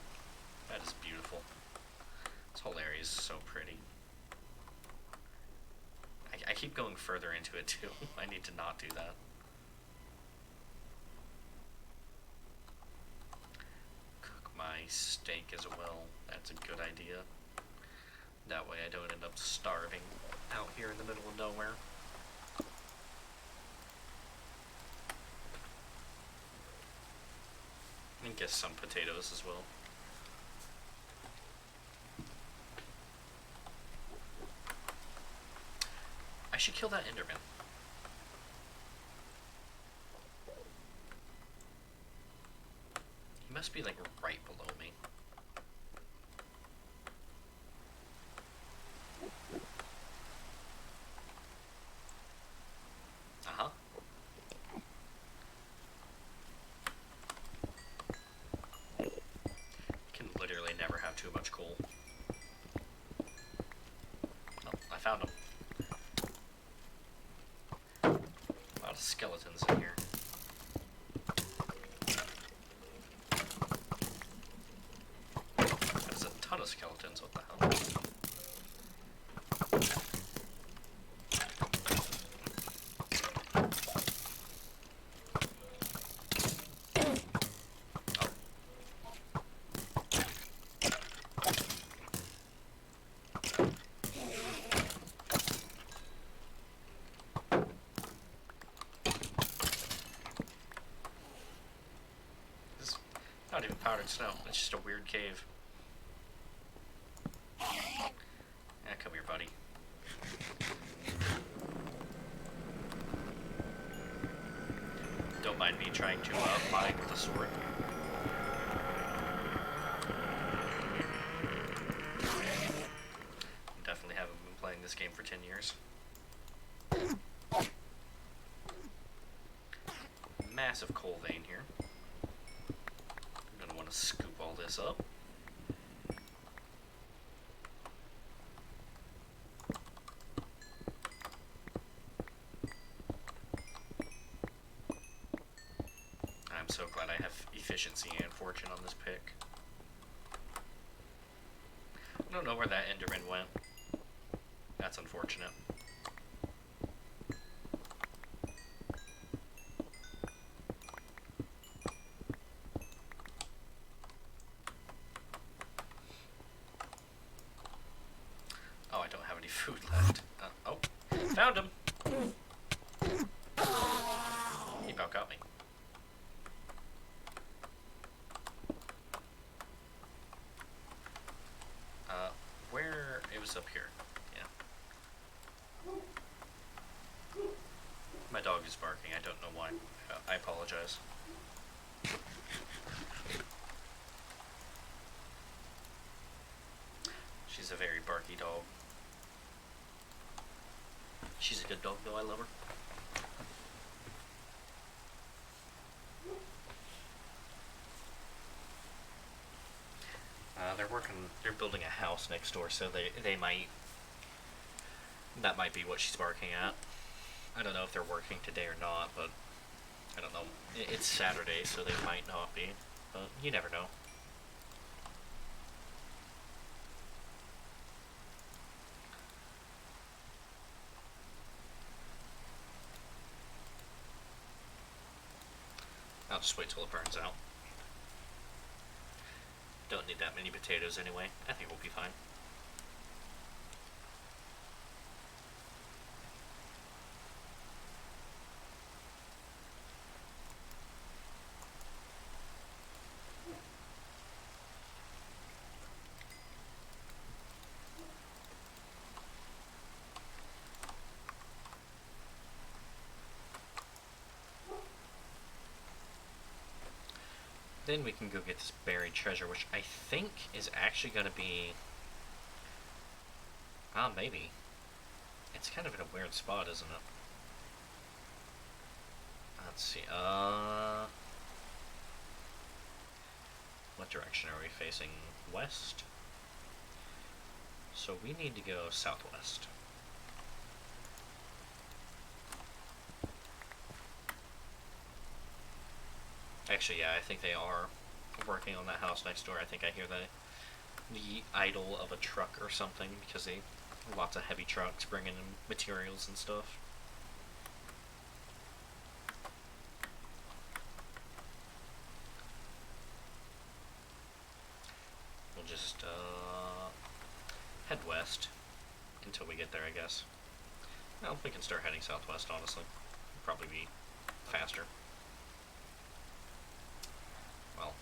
That is beautiful. This whole area is so pretty. I keep going further into it too. I need to not do that. Cook my steak as well. That's a good idea. That way I don't end up starving out here in the middle of nowhere. And guess some potatoes as well. I should kill that Enderman. He must be like right below me. Uh-huh. You can literally never have too much coal. Oh, I found him. A lot of skeletons in here. There's a ton of skeletons, what the hell? Not even powdered snow, it's just a weird cave. Yeah, come here, buddy. Don't mind me trying to mine with a sword. Definitely haven't been playing this game for 10 years. Massive coal vein here. Scoop all this up. I'm so glad I have efficiency and fortune on this pick. I don't know where that Enderman went. That's unfortunate. Food left. Oh, found him. He about got me. Where? It was up here. Yeah. My dog is barking. I don't know why. I apologize. She's a very barky dog. She's a good dog, though. I love her. They're building a house next door, so they might, that might be what she's barking at. I don't know if they're working today or not, but I don't know. It's Saturday, so they might not be, but you never know. I'll just wait till it burns out. Don't need that many potatoes anyway. I think we'll be fine. Then we can go get this buried treasure, which I think is actually going to be... maybe. It's kind of in a weird spot, isn't it? Let's see, what direction are we facing? West? So we need to go southwest. Actually, yeah, I think they are working on that house next door. I think I hear the idle of a truck or something, because they lots of heavy trucks bringing in materials and stuff. We'll just head west until we get there, I guess. Well, we can start heading southwest, honestly. It'll probably be faster. Well,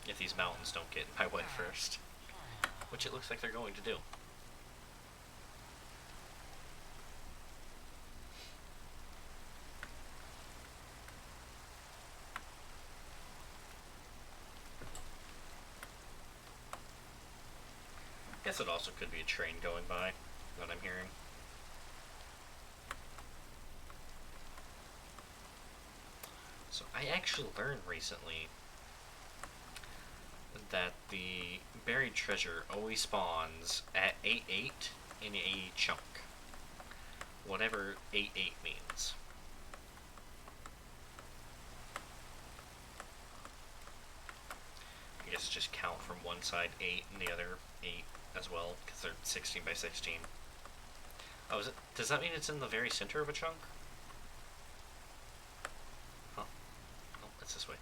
if these mountains don't get in my way first. Which it looks like they're going to do. Guess it also could be a train going by, that I'm hearing. So I actually learned recently that the buried treasure always spawns at 8-8 in a chunk. Whatever 8-8 means. I guess just count from one side 8 and the other 8 as well, because they're 16 by 16. Oh, is it? Does that mean it's in the very center of a chunk? Huh. Oh, it's this way.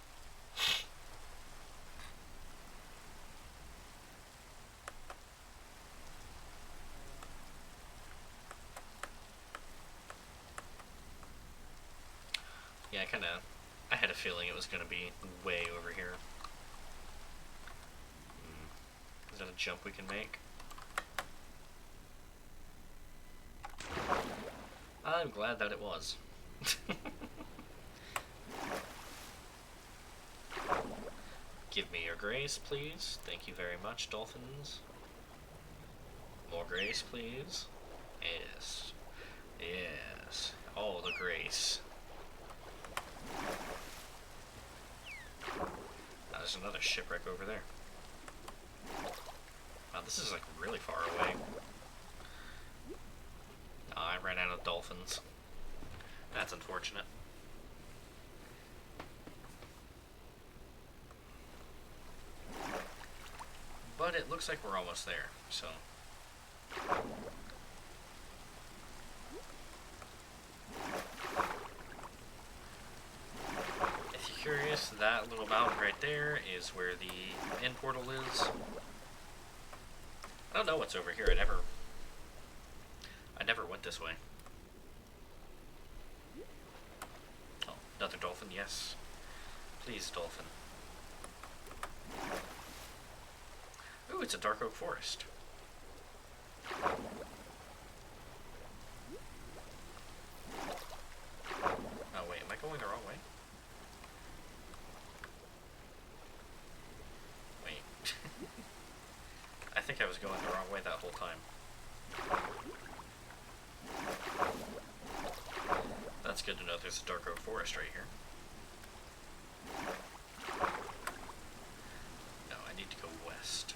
Yeah, I had a feeling it was going to be way over here. Is that a jump we can make? I'm glad that it was. Give me your grace, please. Thank you very much, dolphins. More grace, please. Yes. Yes. All the grace. There's another shipwreck over there. Wow, this is like really far away. I ran out of dolphins. That's unfortunate. But it looks like we're almost there, so... If you're curious, that little mountain right there is where the end portal is. I don't know what's over here. I never went this way. Oh, another dolphin, yes. Please, dolphin. Ooh, it's a dark oak forest. Oh wait, am I going the wrong way? Wait. I think I was going the wrong way that whole time. That's good to know there's a dark oak forest right here. No, I need to go west.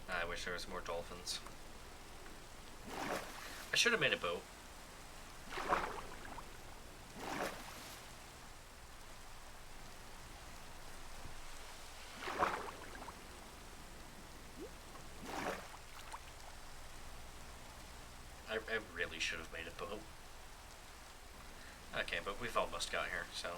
I wish there was more dolphins. I should have made a boat. should have made a boat. Okay, but we've almost got here, so...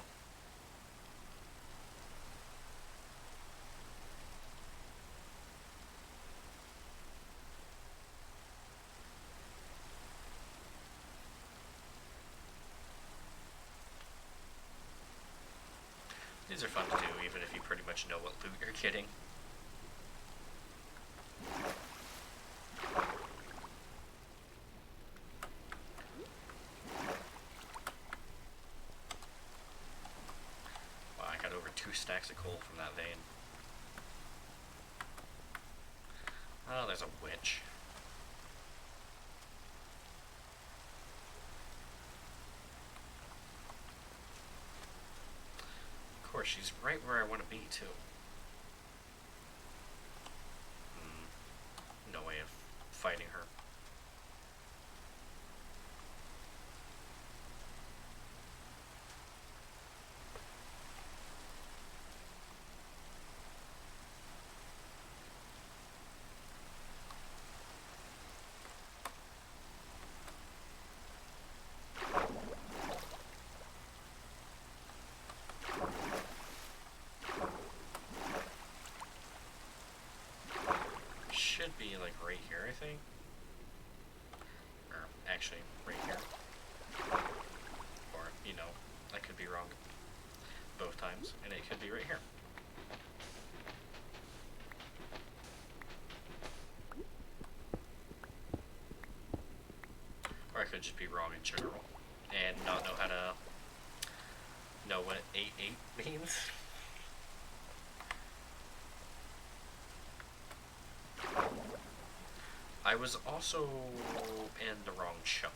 These are fun to do, even if you pretty much know what loot you're getting. Wow, I got over 2 stacks of coal from that vein. Oh, there's a witch. Of course, she's right where I want to be, too. No way of fighting her. Should be like right here, I think. Or actually, right here. Or, you know, I could be wrong both times, and it could be right here. Or I could just be wrong in general, and not know how to know what 8-8 means. I was also in the wrong chunk.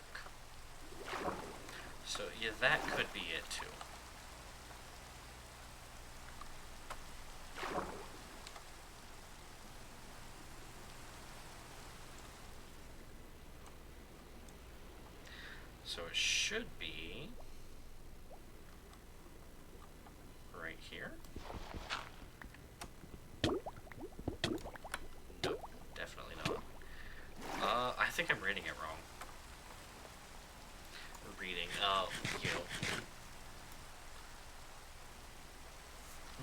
So, yeah, that could be it, too. So it should be right here. Nope, definitely not. I think I'm reading it wrong. You know,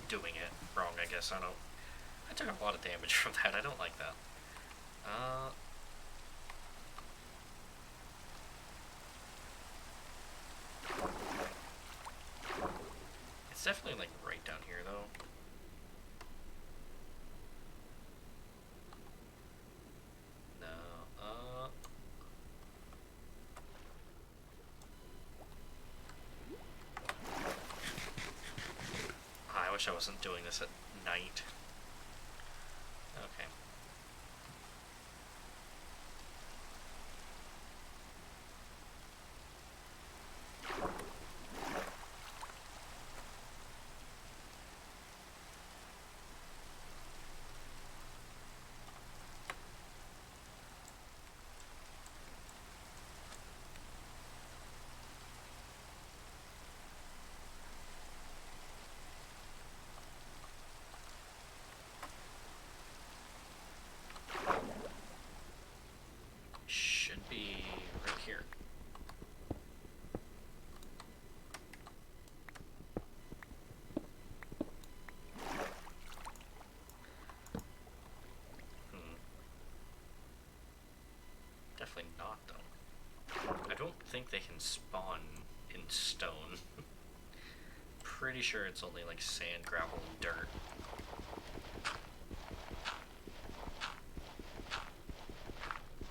doing it wrong, I guess. I took a lot of damage from that. I don't like that. It's definitely, like, right down here, though. I wish I wasn't doing this at night. Okay. Should be right here. Definitely not, though. I don't think they can spawn in stone. Pretty sure it's only like sand, gravel, and dirt.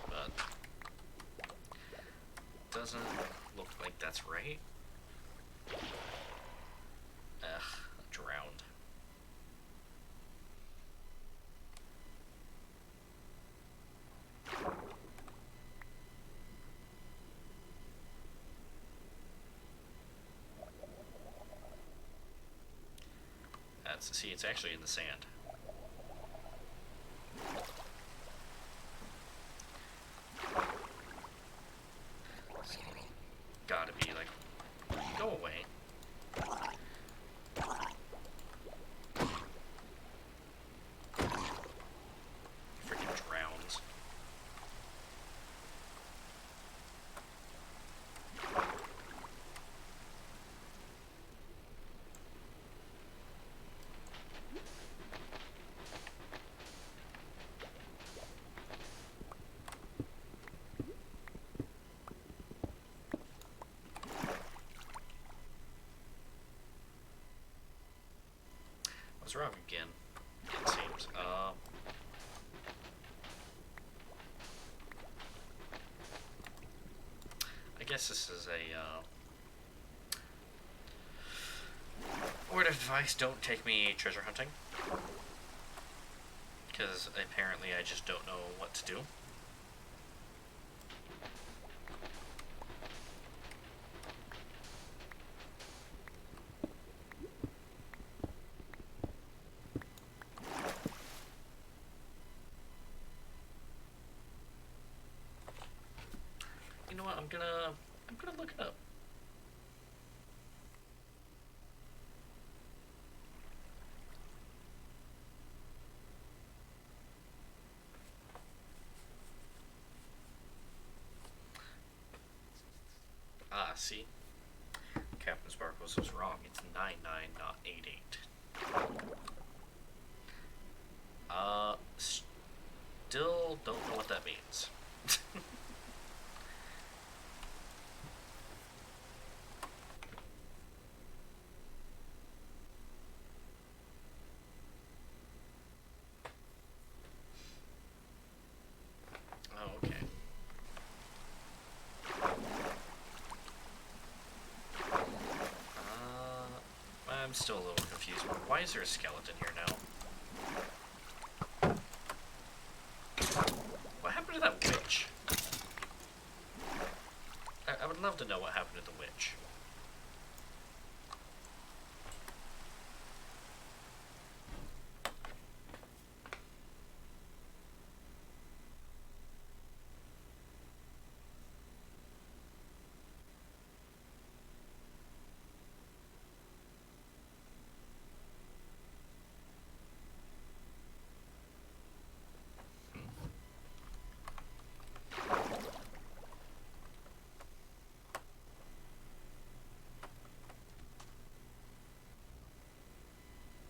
But doesn't look like that's right. Ugh, drowned. See, it's actually in the sand. So, gotta be like, go away. Freaking drowns. was wrong again, it seems. I guess this is a, word of advice, don't take me treasure hunting. Because apparently I just don't know what to do. You know what, I'm gonna look it up. Ah, see? Captain Sparkles was wrong. It's 99, not 88. Still don't know what that means. Oh, okay. I'm still a little confused. Why is there a skeleton here now? What happened to that witch? I would love to know what happened to the witch.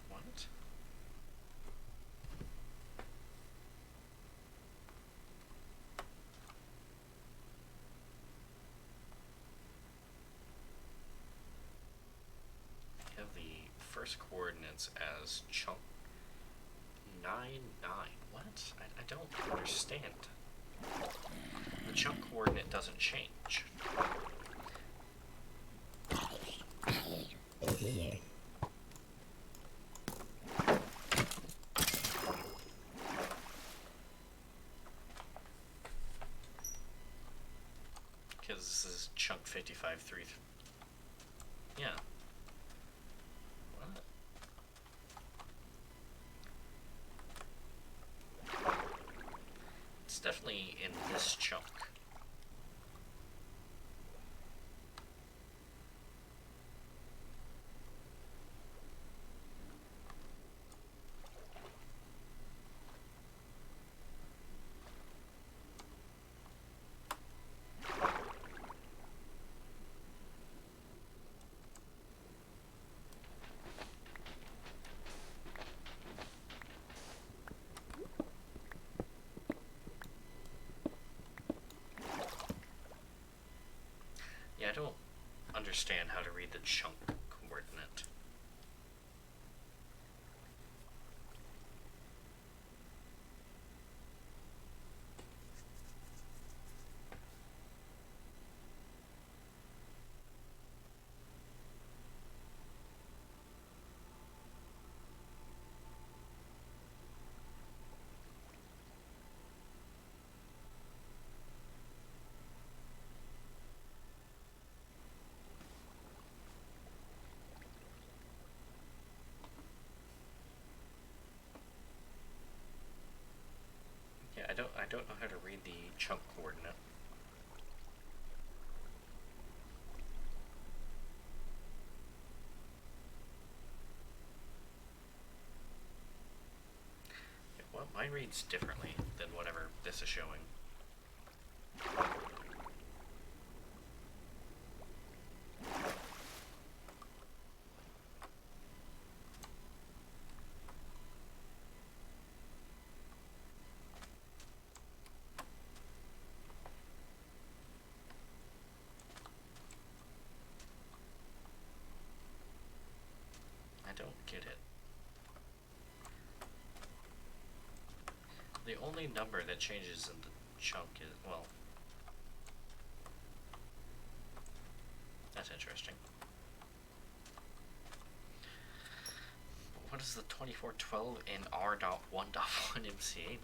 What? We have the first coordinates as chunk 9, 9. What? I don't understand. The chunk coordinate doesn't change. Because this is chunk 55, 3. Yeah. What? It's definitely in this chunk. Yeah, I don't understand how to read the chunk coordinate. Yeah, I don't know how to read the chunk coordinate. Yeah, well, mine reads differently than whatever this is showing. I don't get it. only number that changes in the chunk is, well, that's interesting. What does the 2412 in R.1.1 MCA mean?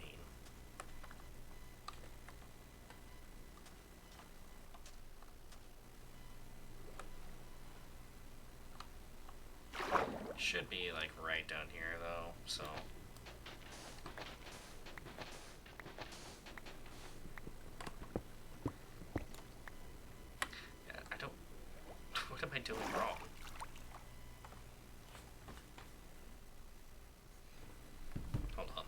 Should be like right down here though, so. Yeah, I don't. What am I doing wrong? Hold on.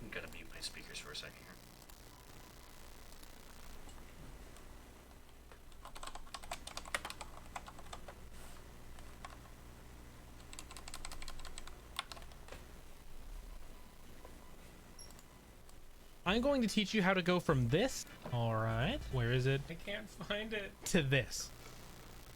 I'm gonna mute my speakers for a second here.
I'm going to teach you how to go from this, all right, where is it? I can't find it, to this.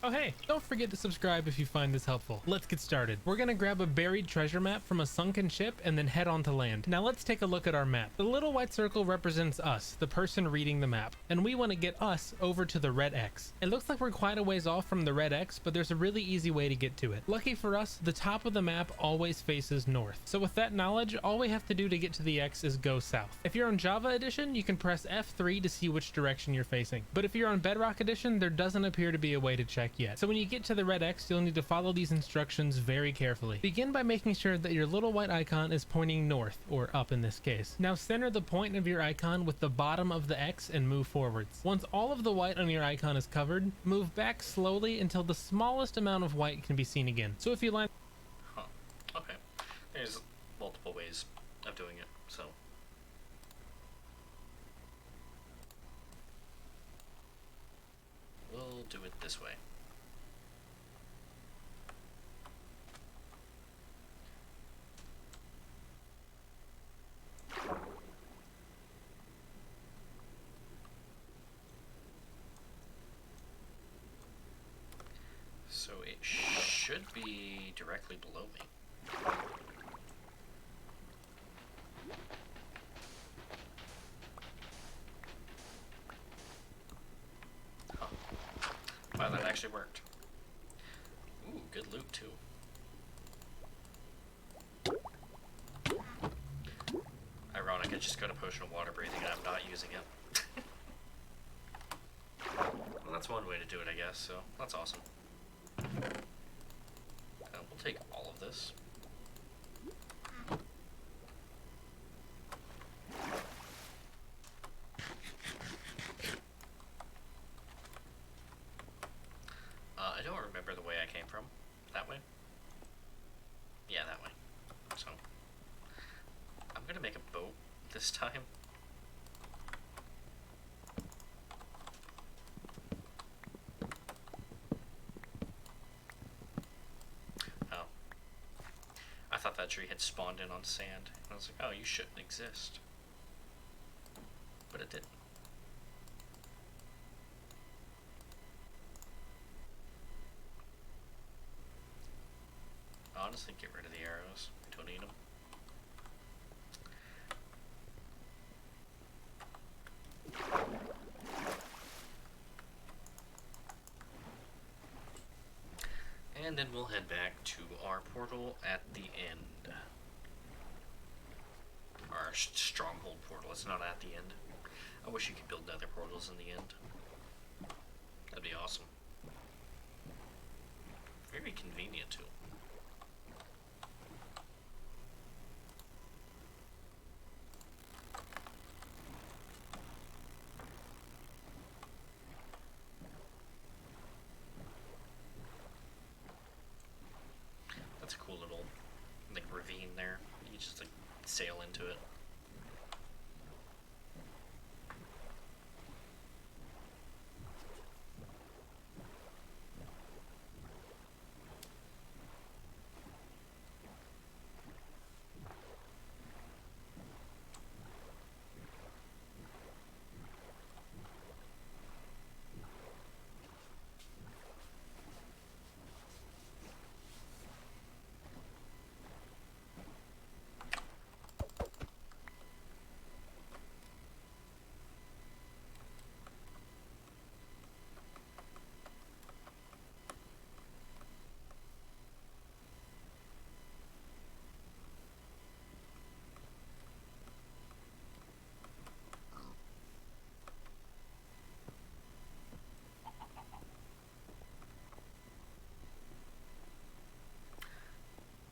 Oh hey, don't forget to subscribe if you find this helpful. Let's get started. We're gonna grab a buried treasure map from a sunken ship and then head on to land. Now let's take a look at our map. The little white circle represents us, the person reading the map, and we want to get us over to the red X. It looks like we're quite a ways off from the red X, but there's a really easy way to get to it. Lucky for us, the top of the map always faces north. So with that knowledge, all we have to do to get to the X is go south. If you're on Java Edition, you can press F3 to see which direction you're facing. But if you're on Bedrock Edition, there doesn't appear to be a way to check yet. So when you get to the red X, you'll need to follow these instructions very carefully. Begin by making sure that your little white icon is pointing north, or up in this case. Now center the point of your icon with the bottom of the X and move forwards. Once all of the white on your icon is covered, move back slowly until the smallest amount of white can be seen again. So if you line...
Huh. Okay. There's multiple ways of doing it, so. We'll do it this way. So it should be directly below me. Huh. Wow, that actually worked. Ooh, good loot too. Ironic, I just got a potion of water breathing and I'm not using it. Well, that's one way to do it, I guess, so that's awesome. We'll take all of this. I don't remember the way I came from. That way? Yeah, that way. So, I'm gonna make a boat this time. Oh. I thought that tree had spawned in on sand. And I was like, oh, you shouldn't exist. But it didn't. Honestly, get rid of the arrows. We don't need them. And then we'll head back to our portal at the end. Our stronghold portal. It's not at the end. I wish you could build nether portals in the end. That'd be awesome. Very convenient too. That's a cool little like ravine there. You just like sail into it.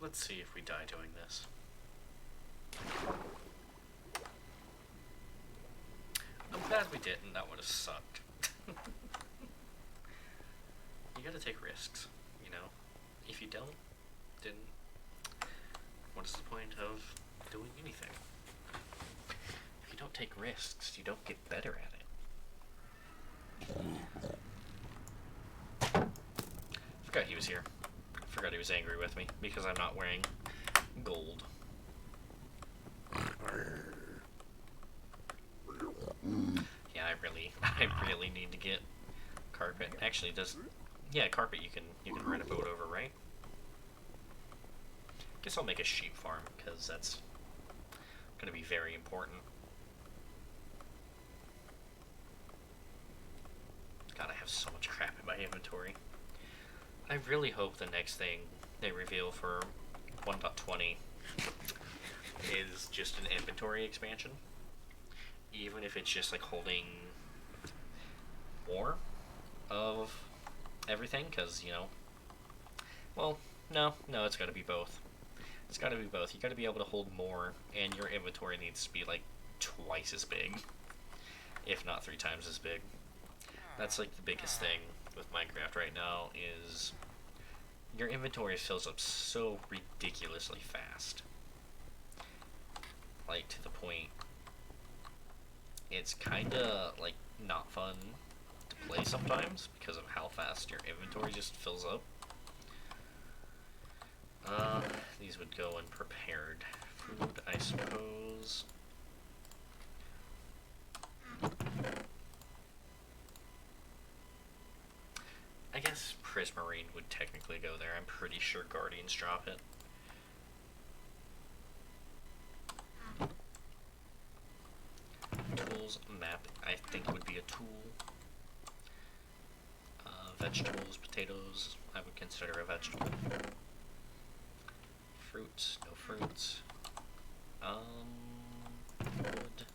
Let's see if we die doing this. I'm glad we didn't. That would have sucked. You gotta take risks, you know? If you don't, then what is the point of doing anything? If you don't take risks, you don't get better at it. Forgot he was here. Forgot he was angry with me because I'm not wearing gold. Yeah, I really need to get carpet. Actually, carpet you can rent a boat over, right? Guess I'll make a sheep farm because that's gonna be very important. God, I have so much crap in my inventory. I really hope the next thing they reveal for 1.20 is just an inventory expansion. Even if it's just like holding more of everything, because, you know, well, no, it's gotta be both. It's gotta be both. You gotta be able to hold more, and your inventory needs to be like twice as big, if not 3 times as big. That's like the biggest thing with Minecraft right now is your inventory fills up so ridiculously fast. Like, to the point it's kinda like not fun to play sometimes because of how fast your inventory just fills up. These would go in prepared food, I suppose. I guess Prismarine would technically go there. I'm pretty sure Guardians drop it. Tools, map, I think would be a tool. Vegetables, potatoes, I would consider a vegetable. Fruits, no fruits. Wood.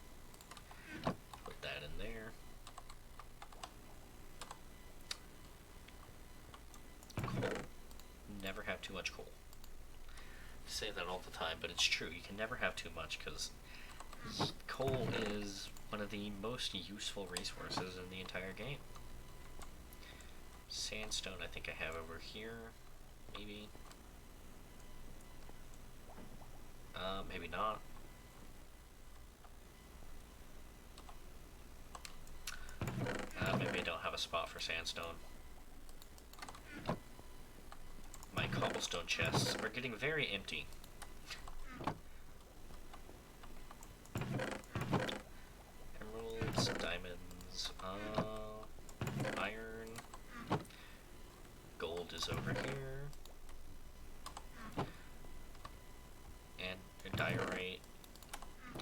Put that in there. Coal. Never have too much coal. I say that all the time, but it's true. You can never have too much because coal is one of the most useful resources in the entire game. Sandstone I think I have over here, maybe. Maybe not. Maybe I don't have a spot for sandstone. My cobblestone chests are getting very empty. Emeralds, diamonds, iron, gold is over here, and a diorite.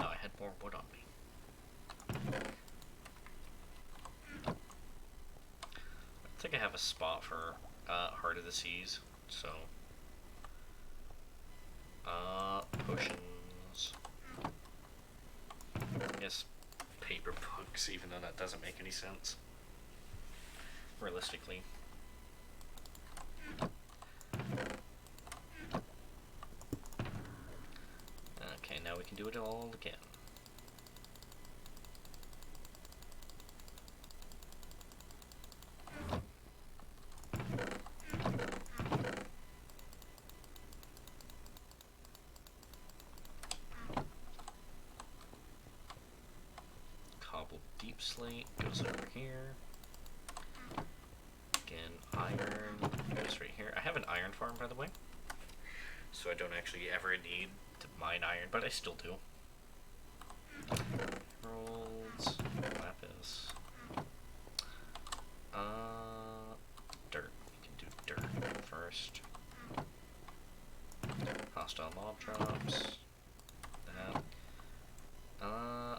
Oh, I had more wood on me. I think I have a spot for Heart of the Seas, so potions. I guess paper books, even though that doesn't make any sense realistically. Okay, now we can do it all again. Cobbled deep slate goes over here. Again, iron goes right here. I have an iron farm, by the way, so I don't actually ever need to mine iron, but I still do. Emeralds, lapis, dirt. We can do dirt first. Hostile mob drops. That.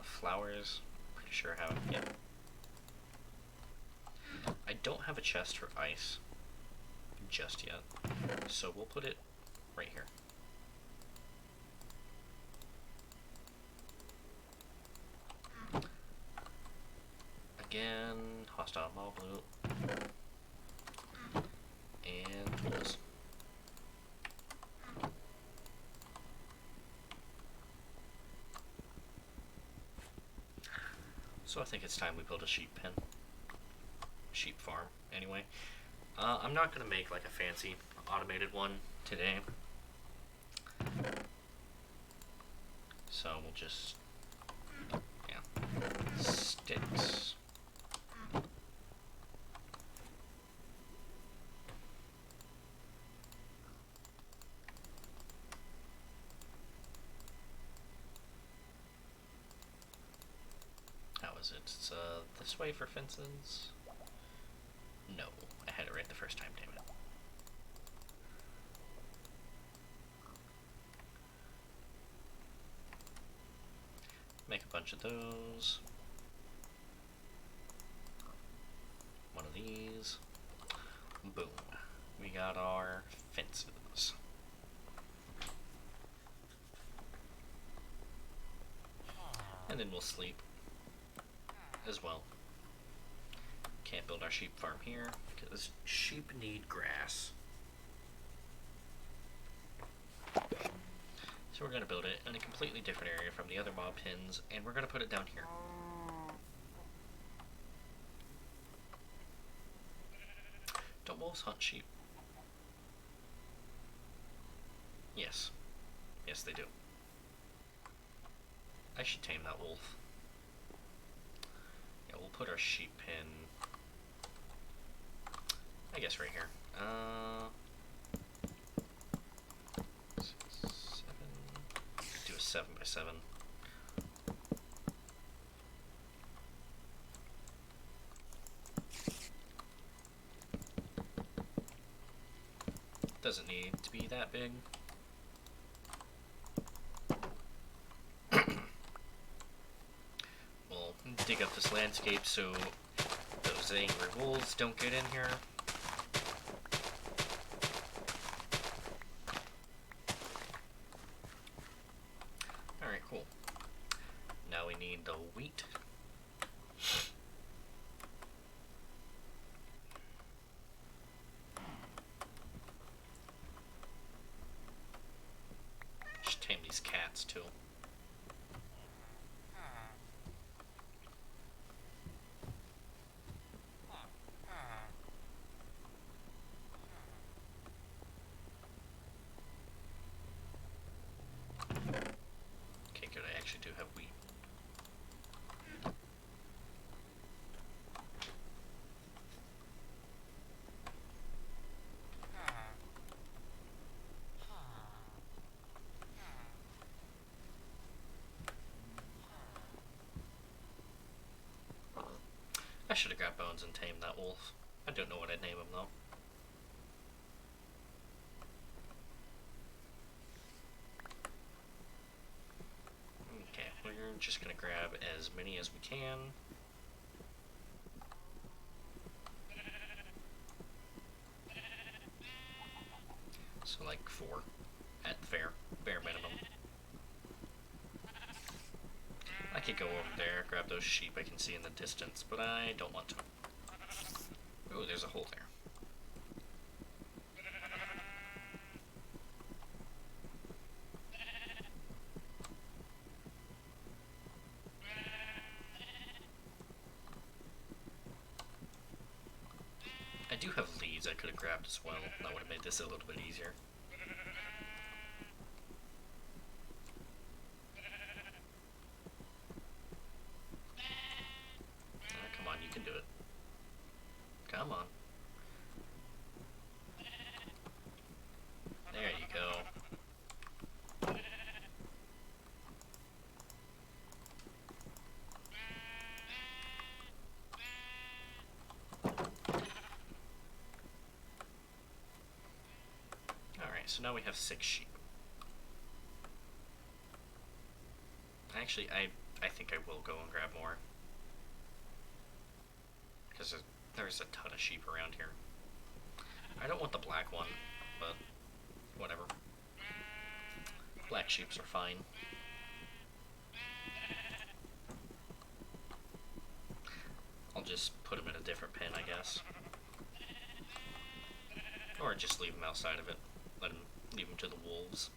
Flowers. Pretty sure I have. Yep. I don't have a chest for ice just yet, so we'll put it right here. Again, hostile mob loot. And tools. So I think it's time we build a sheep pen. Sheep farm, anyway. I'm not going to make like a fancy automated one today. So we'll just, yeah, sticks. How is it? It's this way for fences? No, I had it right the first time, damn it. Make a bunch of those. One of these. Boom. We got our fences. And then we'll sleep as well. Can't build our sheep farm here because sheep need grass. So we're going to build it in a completely different area from the other mob pens, and we're going to put it down here. Don't wolves hunt sheep? Yes. Yes, they do. I should tame that wolf. Yeah, we'll put our sheep pen, I guess, right here. 7. Do a 7 by 7. Doesn't need to be that big. We'll dig up this landscape so those angry wolves don't get in here. Alright, cool. Now we need the wheat. Just tame these cats too. Okay, good, I actually do have wheat. I should have grabbed bones and tamed that wolf. I don't know what I'd name him though. Okay, we're just gonna grab as many as we can. So like 4 at the bare minimum. I could go over there, grab those sheep I can see in the distance, but I don't want to. Oh, there's a hole there. I do have leads I could have grabbed as well. That would have made this a little bit easier. Come on, you can do it. Come on. There you go. Alright, so now we have 6 sheep. Actually, I think I will go and grab more. Because there's a ton of sheep around here. I don't want the black one, but whatever. Black sheeps are fine. I'll just put them in a different pen, I guess. Or just leave them outside of it. Leave them to the wolves.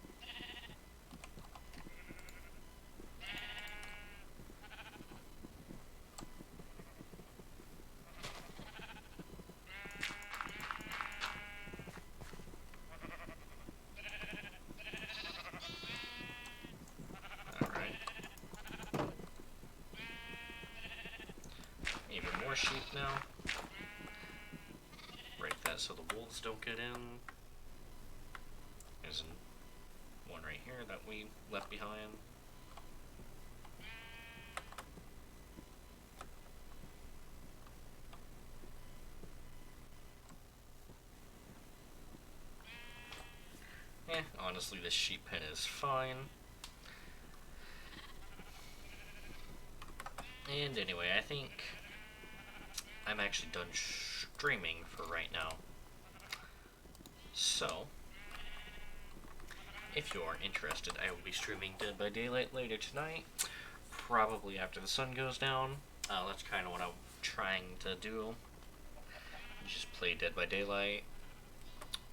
sheep now. Break that so the wolves don't get in. There's one right here that we left behind. Honestly, this sheep pen is fine. And anyway, I think I'm actually done streaming for right now. So, if you're interested, I will be streaming Dead by Daylight later tonight, probably after the sun goes down. That's kind of what I'm trying to do. Just play Dead by Daylight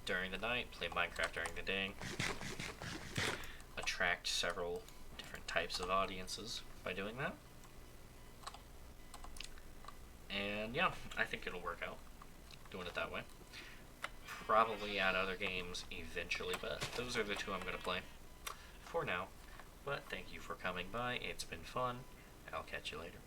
during the night, play Minecraft during the day, attract several different types of audiences by doing that. And yeah, I think it'll work out doing it that way. Probably add other games eventually, but those are the two I'm going to play for now. But thank you for coming by. It's been fun. I'll catch you later.